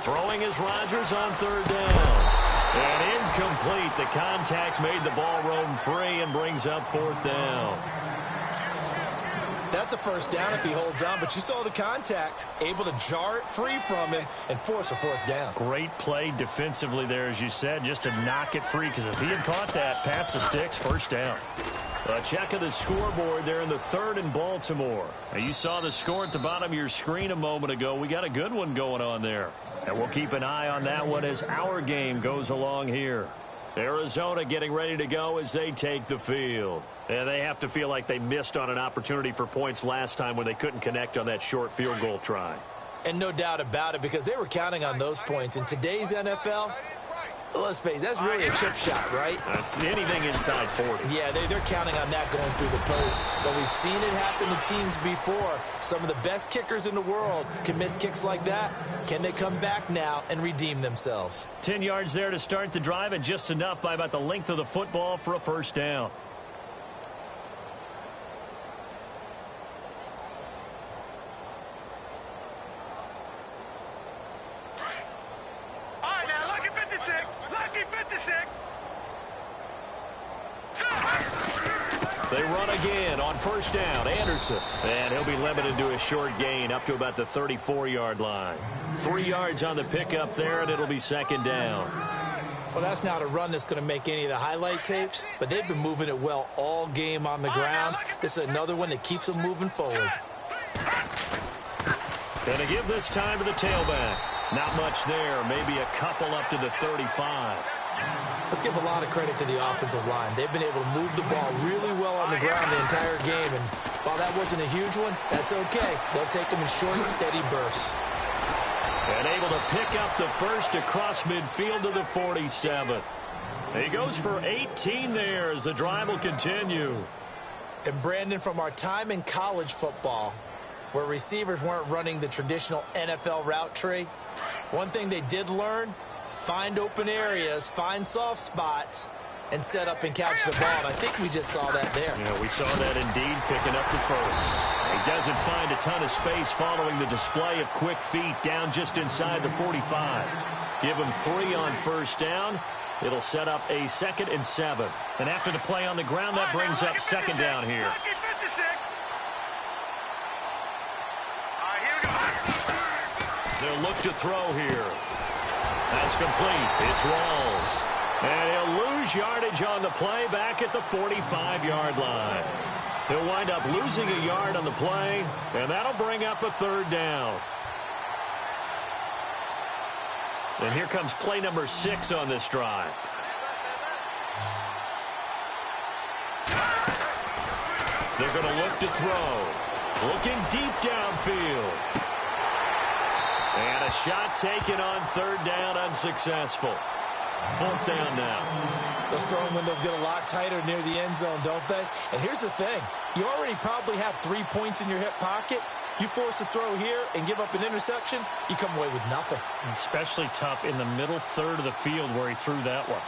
Speaker 2: Throwing is Rodgers on 3rd down. And incomplete. The contact made the ball roam free and brings up 4th down.
Speaker 3: That's a 1st down if he holds on, but you saw the contact, able to jar it free from him and force a 4th down.
Speaker 2: Great play defensively there, as you said, just to knock it free, because if he had caught that, pass the sticks, 1st down. A check of the scoreboard there in the 3rd and Baltimore. Now, you saw the score at the bottom of your screen a moment ago. We got a good one going on there. And we'll keep an eye on that one as our game goes along here. Arizona getting ready to go as they take the field. And they have to feel like they missed on an opportunity for points last time when they couldn't connect on that short field goal try.
Speaker 3: And no doubt about it, because they were counting on those points. In today's NFL, let's face it, that's really a chip shot, right?
Speaker 2: That's anything inside 40.
Speaker 3: Yeah, they're counting on that going through the post. But we've seen it happen to teams before. Some of the best kickers in the world can miss kicks like that. Can they come back now and redeem themselves?
Speaker 2: 10 yards there to start the drive, and just enough by about the length of the football for a 1st down. They run again on 1st down. Anderson. And he'll be limited to a short gain up to about the 34-yard line. 3 yards on the pickup there, and it'll be 2nd down.
Speaker 3: Well, that's not a run that's going to make any of the highlight tapes, but they've been moving it well all game on the ground. This is another one that keeps them moving forward.
Speaker 2: Going to give this time to the tailback. Not much there. Maybe a couple up to the 35.
Speaker 3: Let's give a lot of credit to the offensive line. They've been able to move the ball really well on the ground the entire game, and while that wasn't a huge one, that's okay. They'll take them in short, steady bursts.
Speaker 2: And able to pick up the first across midfield to the 47. He goes for 18 there as the drive will continue.
Speaker 3: And Brandon, from our time in college football, where receivers weren't running the traditional NFL route tree, one thing they did learn: find open areas, find soft spots, and set up and catch the ball. And I think we just saw that there.
Speaker 2: Yeah, we saw that indeed, picking up the first. He doesn't find a ton of space following the display of quick feet down just inside the 45. Give him 3 on 1st down. It'll set up a 2nd and 7. And after the play on the ground, that brings up 2nd down here. They'll look to throw here. That's complete. It's Rawls. And he'll lose yardage on the play back at the 45-yard line. He'll wind up losing a yard on the play, and that'll bring up a 3rd down. And here comes play number 6 on this drive. They're going to look to throw. Looking deep downfield. And a shot taken on third down, unsuccessful. Fourth down now.
Speaker 3: Those throwing windows get a lot tighter near the end zone, don't they? And here's the thing. You already probably have 3 points in your hip pocket. You force a throw here and give up an interception, you come away with nothing.
Speaker 2: Especially tough in the middle third of the field where he threw that one.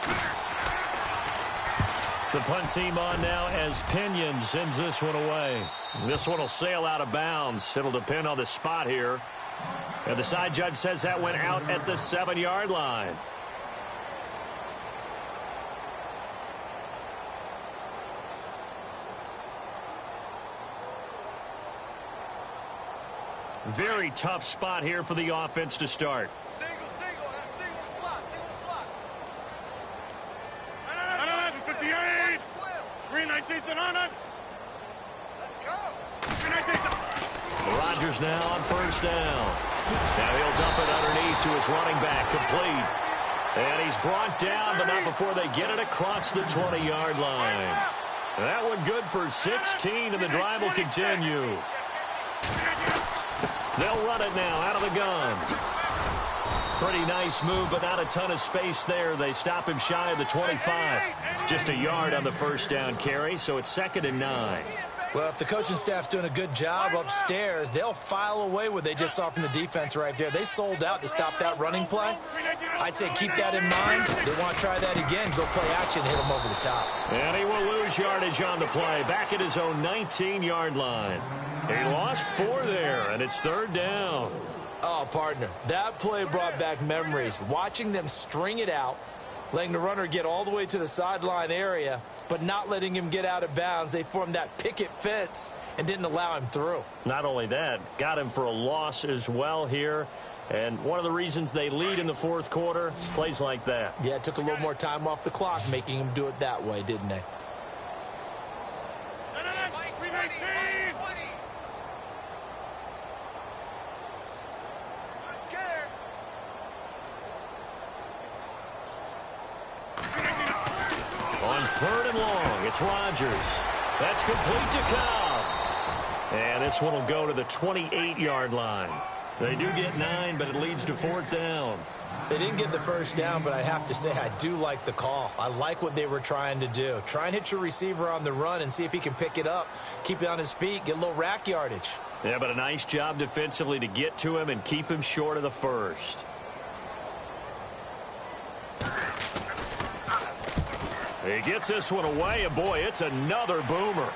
Speaker 2: The punt team on now as Pinion sends this one away. This one will sail out of bounds. It'll depend on the spot here. And the side judge says that went out at the 7-yard line. Very tough spot here for the offense to start.
Speaker 4: Single slot. 58. 319 and on it. Let's go. 319.
Speaker 2: Rodgers now on first down. Now he'll dump it underneath to his running back, complete. And he's brought down, but not before they get it across the 20-yard line. That one good for 16, and the drive will continue. They'll run it now out of the gun. Pretty nice move, but not a ton of space there. They stop him shy of the 25. Just a yard on the first down carry, so it's 2nd and 9.
Speaker 3: Well, if the coaching staff's doing a good job upstairs, they'll file away what they just saw from the defense right there. They sold out to stop that running play. I'd say keep that in mind. They want to try that again. Go play action, hit them over the top.
Speaker 2: And he will lose yardage on the play. Back at his own 19-yard line. He lost 4 there, and it's 3rd down.
Speaker 3: Oh, partner, that play brought back memories. Watching them string it out, letting the runner get all the way to the sideline area, but not letting him get out of bounds. They formed that picket fence and didn't allow him through.
Speaker 2: Not only that, got him for a loss as well here. And one of the reasons they lead in the 4th quarter, plays like that.
Speaker 3: Yeah, it took a little more time off the clock, making him do it that way, didn't they?
Speaker 2: On 3rd and long, it's Rodgers. That's complete to Cobb. And this one will go to the 28-yard line. They do get 9, but it leads to 4th down.
Speaker 3: They didn't get the first down, but I have to say I do like the call. I like what they were trying to do. Try and hit your receiver on the run and see if he can pick it up, keep it on his feet, get a little rack yardage.
Speaker 2: Yeah, but a nice job defensively to get to him and keep him short of the first. He gets this one away, and boy, it's another boomer.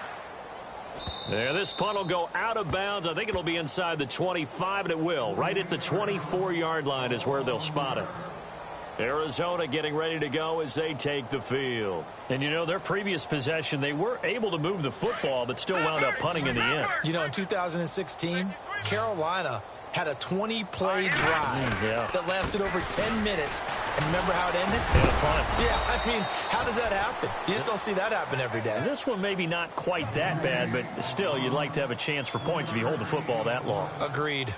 Speaker 2: There, this punt will go out of bounds. I think it'll be inside the 25, and it will. Right at the 24-yard line is where they'll spot it. Arizona getting ready to go as they take the field. And, you know, their previous possession, they were able to move the football, but still wound up punting in the end.
Speaker 3: You know, in 2016, Carolina had a 20-play drive that lasted over 10 minutes. And remember how it ended?
Speaker 2: And a punt.
Speaker 3: Yeah, I mean, how does that happen? You just don't see that happen every day.
Speaker 2: And this one maybe not quite that bad, but still, you'd like to have a chance for points if you hold the football that long.
Speaker 3: Agreed.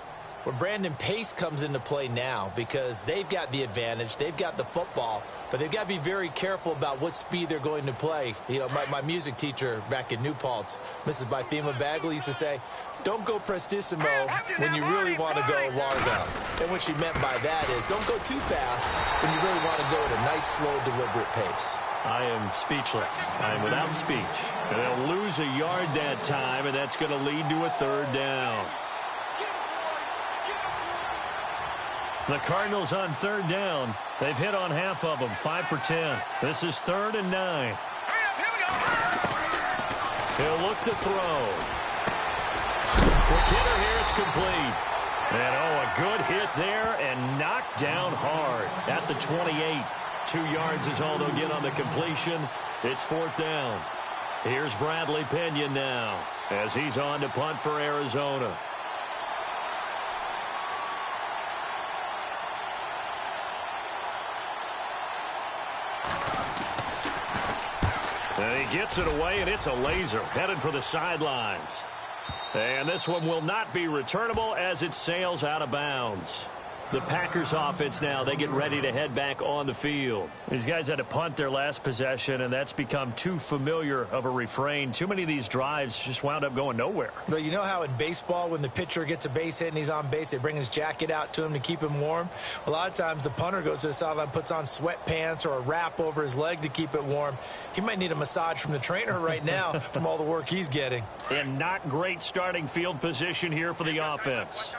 Speaker 3: Well, Brandon Pace comes into play now because they've got the advantage. They've got the football, but they've got to be very careful about what speed they're going to play. You know, my music teacher back in New Paltz, Mrs. Bythema Bagley, used to say, don't go prestissimo when you really want to go largo. And what she meant by that is don't go too fast when you really want to go at a nice, slow, deliberate pace.
Speaker 2: I am speechless. I am without speech. And they'll lose a yard that time, and that's going to lead to a 3rd down. The Cardinals on 3rd down. They've hit on half of them, 5 for 10. This is 3rd and 9. He'll look to throw. Quick hitter here, it's complete. And, a good hit there and knocked down hard at the 28. 2 yards is all they'll get on the completion. It's 4th down. Here's Bradley Pinion now as he's on to punt for Arizona. And he gets it away, and it's a laser headed for the sidelines. And this one will not be returnable as it sails out of bounds. The Packers offense now, they get ready to head back on the field. These guys had to punt their last possession, and that's become too familiar of a refrain. Too many of these drives just wound up going nowhere.
Speaker 3: But you know how in baseball, when the pitcher gets a base hit and he's on base, they bring his jacket out to him to keep him warm? A lot of times the punter goes to the sideline, puts on sweatpants or a wrap over his leg to keep it warm. He might need a massage from the trainer right now from all the work he's getting.
Speaker 2: And not great starting field position here for the offense.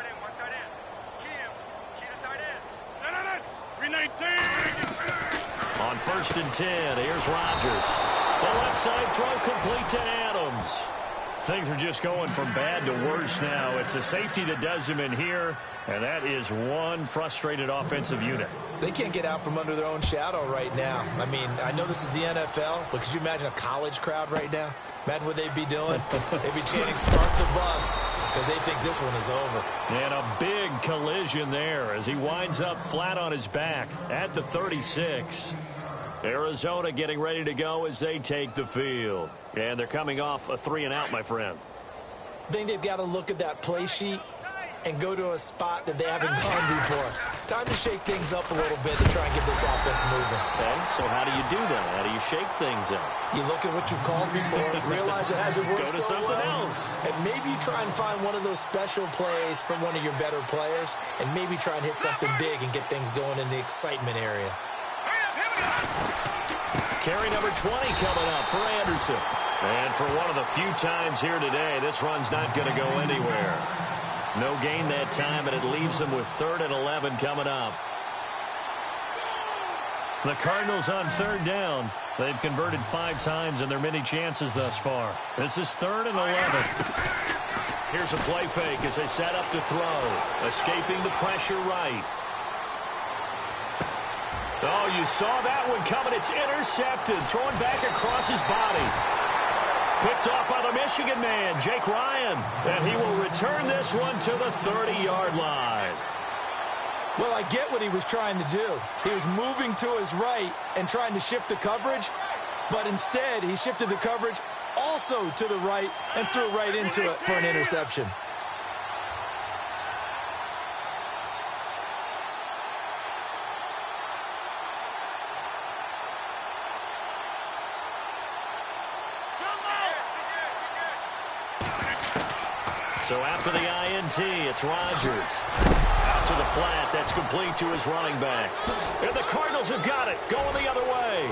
Speaker 2: On 1st and 10, here's Rodgers. The left side throw complete to Adams. Things are just going from bad to worse now. It's a safety that does him in here, and that is one frustrated offensive unit.
Speaker 3: They can't get out from under their own shadow right now. I mean, I know this is the NFL, but could you imagine a college crowd right now? Imagine what they'd be doing. They'd be chanting, "Start the bus," because they think this one is over.
Speaker 2: And a big collision there as he winds up flat on his back at the 36. Arizona getting ready to go as they take the field. And they're coming off a 3-and-out, my friend.
Speaker 3: I think they've got to look at that play sheet and go to a spot that they haven't gone before. Time to shake things up a little bit to try and get this offense moving.
Speaker 2: Okay, so how do you do that? How do you shake things up?
Speaker 3: You look at what you've called before, realize it hasn't worked
Speaker 2: Go to
Speaker 3: so
Speaker 2: something
Speaker 3: well,
Speaker 2: else.
Speaker 3: and maybe you try and find one of those special plays from one of your better players, and maybe try and hit something big and get things going in the excitement area.
Speaker 2: Carry number 20 coming up for Anderson. And for one of the few times here today, this run's not going to go anywhere. No gain that time, and it leaves them with 3rd and 11 coming up. The Cardinals on 3rd down. They've converted 5 times in their many chances thus far. This is 3rd and 11. Here's a play fake as they set up to throw. Escaping the pressure right. Oh, you saw that one coming. It's intercepted. Throwing back across his body. Picked off by the Michigan man, Jake Ryan. And he will return this one to the 30-yard line.
Speaker 3: Well, I get what he was trying to do. He was moving to his right and trying to shift the coverage. But instead, he shifted the coverage also to the right and threw right into it for an interception.
Speaker 2: So after the INT, it's Rodgers. Out to the flat. That's complete to his running back. And the Cardinals have got it. Going the other way.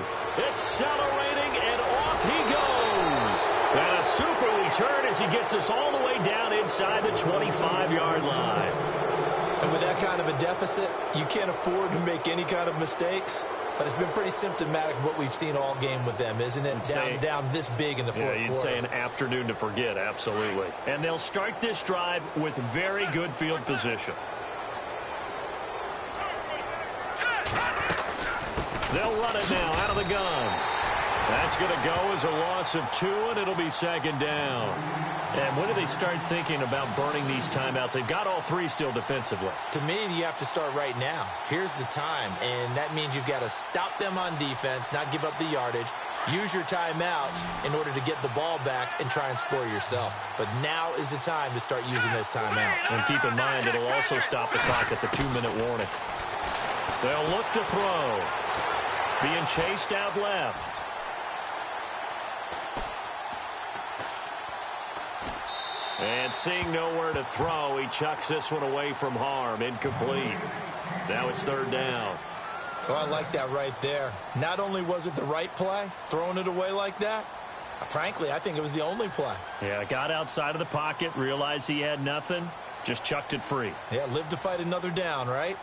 Speaker 2: Accelerating, and off he goes. And a super return as he gets us all the way down inside the 25-yard line.
Speaker 3: And with that kind of a deficit, you can't afford to make any kind of mistakes. But it's been pretty symptomatic of what we've seen all game with them, isn't it? Down this big in the fourth quarter.
Speaker 2: Yeah, you'd say an afternoon to forget, absolutely. And they'll start this drive with very good field position. They'll run it now out of the gun. That's going to go as a loss of 2, and it'll be 2nd down. And when do they start thinking about burning these timeouts? They've got all 3 still defensively.
Speaker 3: To me, you have to start right now. Here's the time, and that means you've got to stop them on defense, not give up the yardage, use your timeouts in order to get the ball back and try and score yourself. But now is the time to start using those timeouts.
Speaker 2: And keep in mind, it'll also stop the clock at the 2-minute warning. They'll look to throw. Being chased out left. And seeing nowhere to throw, he chucks this one away from harm. Incomplete. Now it's 3rd down.
Speaker 3: Oh, I like that right there. Not only was it the right play, throwing it away like that, frankly, I think it was the only play.
Speaker 2: Yeah, got outside of the pocket, realized he had nothing, just chucked it free.
Speaker 3: Yeah, live to fight another down, right?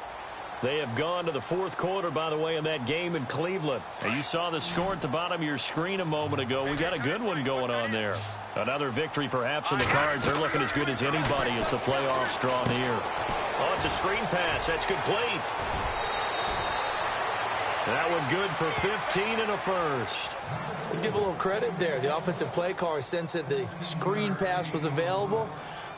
Speaker 2: They have gone to the 4th quarter, by the way, in that game in Cleveland. And you saw the score at the bottom of your screen a moment ago. We got a good one going on there. Another victory perhaps in the cards. They're looking as good as anybody as the playoffs draw near. Oh, it's a screen pass. That's complete. That one good for 15 and a first.
Speaker 3: Let's give a little credit there. The offensive play caller sensed that the screen pass was available.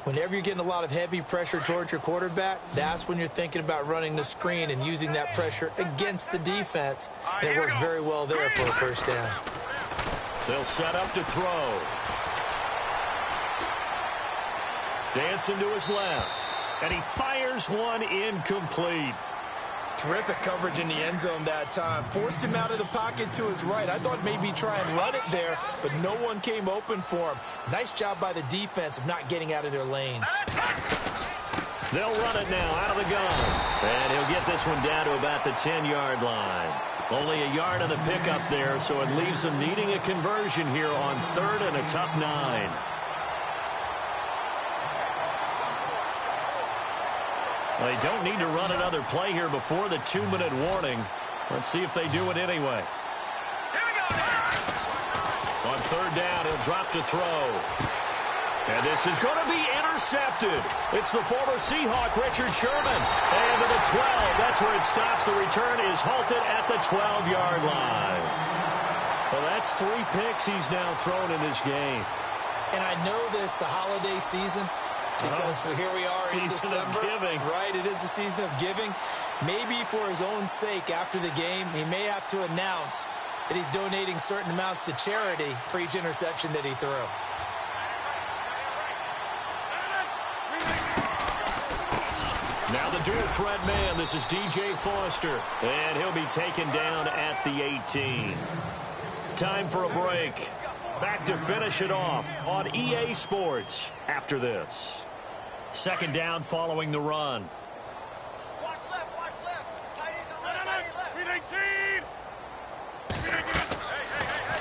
Speaker 3: Whenever you're getting a lot of heavy pressure towards your quarterback, that's when you're thinking about running the screen and using that pressure against the defense. And it worked very well there for a 1st down.
Speaker 2: They'll set up to throw. Dancing to his left. And he fires one incomplete.
Speaker 3: Terrific coverage in the end zone that time. Forced him out of the pocket to his right. I thought maybe try and run it there, but no one came open for him. Nice job by the defense of not getting out of their lanes.
Speaker 2: They'll run it now out of the gun. And he'll get this one down to about the 10-yard line. Only a yard on the pickup there, so it leaves them needing a conversion here on 3rd and a tough 9. Well, they don't need to run another play here before the 2-minute warning. Let's see if they do it anyway. On 3rd down, he'll drop to throw. And this is going to be intercepted. It's the former Seahawk, Richard Sherman. And to the 12. That's where it stops. The return is halted at the 12-yard line. Well, that's 3 picks he's now thrown in this game.
Speaker 3: And I know this, the holiday season, because here we are in December.
Speaker 2: Season of giving.
Speaker 3: Right, it is the season of giving. Maybe for his own sake after the game, he may have to announce that he's donating certain amounts to charity for each interception that he threw.
Speaker 2: Now the dual threat man, this is DJ Foster, and he'll be taken down at the 18. Time for a break. Back to finish it off on EA Sports after this. 2nd down following the run.
Speaker 4: Watch left, watch left. Tight end to the right, tight end left. Green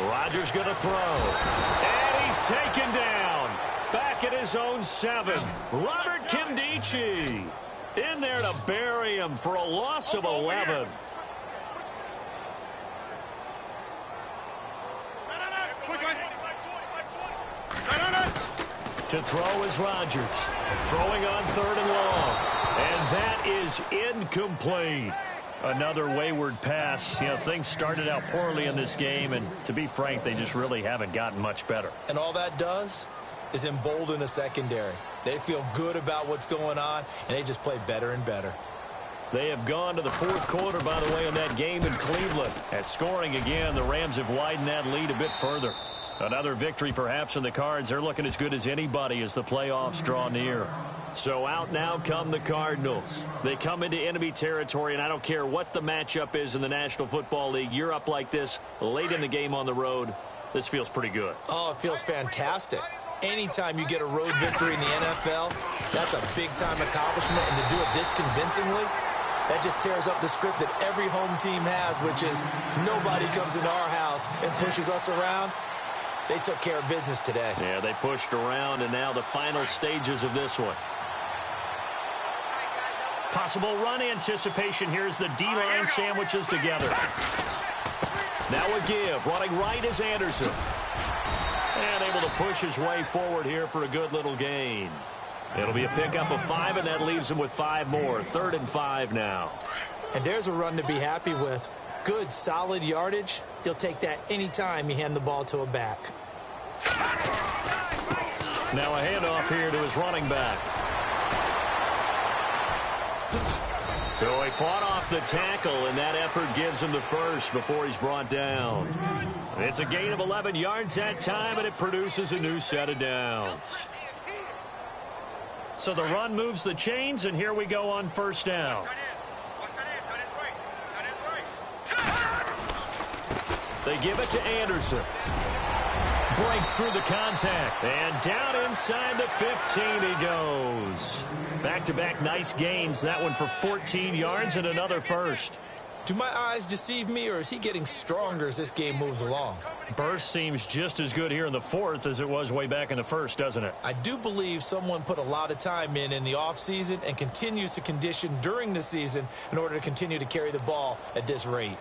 Speaker 4: 18.
Speaker 2: Rodgers going to throw. And he's taken down. Back at his own 7. Robert Kimdichie in there to bury him for a loss of 11. To throw is Rodgers. Throwing on 3rd and long. And that is incomplete. Another wayward pass. You know, things started out poorly in this game, and to be frank, they just really haven't gotten much better.
Speaker 3: And all that does is embolden the secondary. They feel good about what's going on, and they just play better and better.
Speaker 2: They have gone to the 4th quarter, by the way, in that game in Cleveland. At scoring again, the Rams have widened that lead a bit further. Another victory perhaps in the cards. They're looking as good as anybody as the playoffs draw near. So out now come the Cardinals. They come into enemy territory, and I don't care what the matchup is in the National Football League. You're up like this late in the game on the road. This feels pretty good.
Speaker 3: Oh, it feels fantastic. Anytime you get a road victory in the NFL, that's a big-time accomplishment, and to do it this convincingly, that just tears up the script that every home team has, which is nobody comes into our house and pushes us around. They took care of business today.
Speaker 2: Yeah, they pushed around, and now the final stages of this one. Possible run anticipation. Here's the D-line sandwiches together. Now a give. Running right is Anderson. And able to push his way forward here for a good little gain. It'll be a pickup of 5, and that leaves him with 5 more. 3rd and 5 now.
Speaker 3: And there's a run to be happy with. Good, solid yardage. You'll take that anytime you hand the ball to a back.
Speaker 2: Now a handoff here to his running back. So he fought off the tackle, and that effort gives him the first before he's brought down. It's a gain of 11 yards that time, and it produces a new set of downs. So the run moves the chains, and here we go on 1st down. They give it to Anderson. Breaks through the contact. And down inside the 15 he goes. Back-to-back nice gains. That one for 14 yards and another first.
Speaker 3: Do my eyes deceive me, or is he getting stronger as this game moves along?
Speaker 2: Burst seems just as good here in the 4th as it was way back in the 1st, doesn't it?
Speaker 3: I do believe someone put a lot of time in the offseason and continues to condition during the season in order to continue to carry the ball at this rate.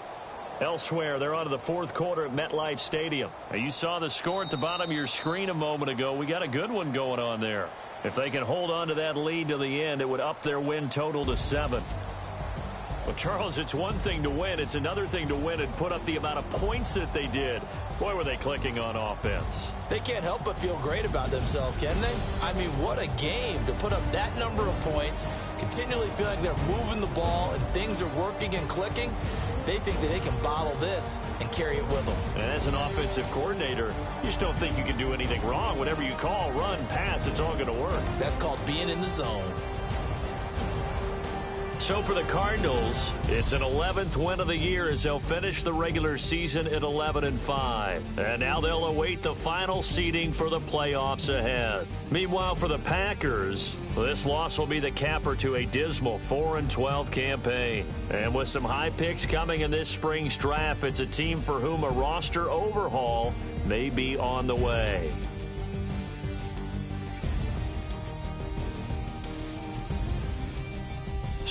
Speaker 2: Elsewhere, they're on to the 4th quarter at MetLife Stadium. Now, you saw the score at the bottom of your screen a moment ago. We got a good one going on there. If they can hold on to that lead to the end, it would up their win total to 7. Well, Charles, it's one thing to win. It's another thing to win and put up the amount of points that they did. Boy, were they clicking on offense.
Speaker 3: They can't help but feel great about themselves, can they? I mean, what a game to put up that number of points, continually feel like they're moving the ball and things are working and clicking. They think that they can bottle this and carry it with them.
Speaker 2: And as an offensive coordinator, you just don't think you can do anything wrong. Whatever you call, run, pass, it's all going to work.
Speaker 3: That's called being in the zone.
Speaker 2: So for the Cardinals, it's an 11th win of the year as they'll finish the regular season at 11-5. And now they'll await the final seeding for the playoffs ahead. Meanwhile, for the Packers, this loss will be the capper to a dismal 4-12 campaign. And with some high picks coming in this spring's draft, it's a team for whom a roster overhaul may be on the way.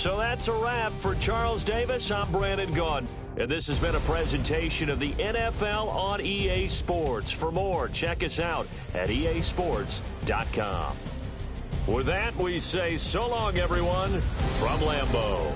Speaker 2: So that's a wrap. For Charles Davis, I'm Brandon Gaudin. And this has been a presentation of the NFL on EA Sports. For more, check us out at easports.com. With that, we say so long, everyone, from Lambeau.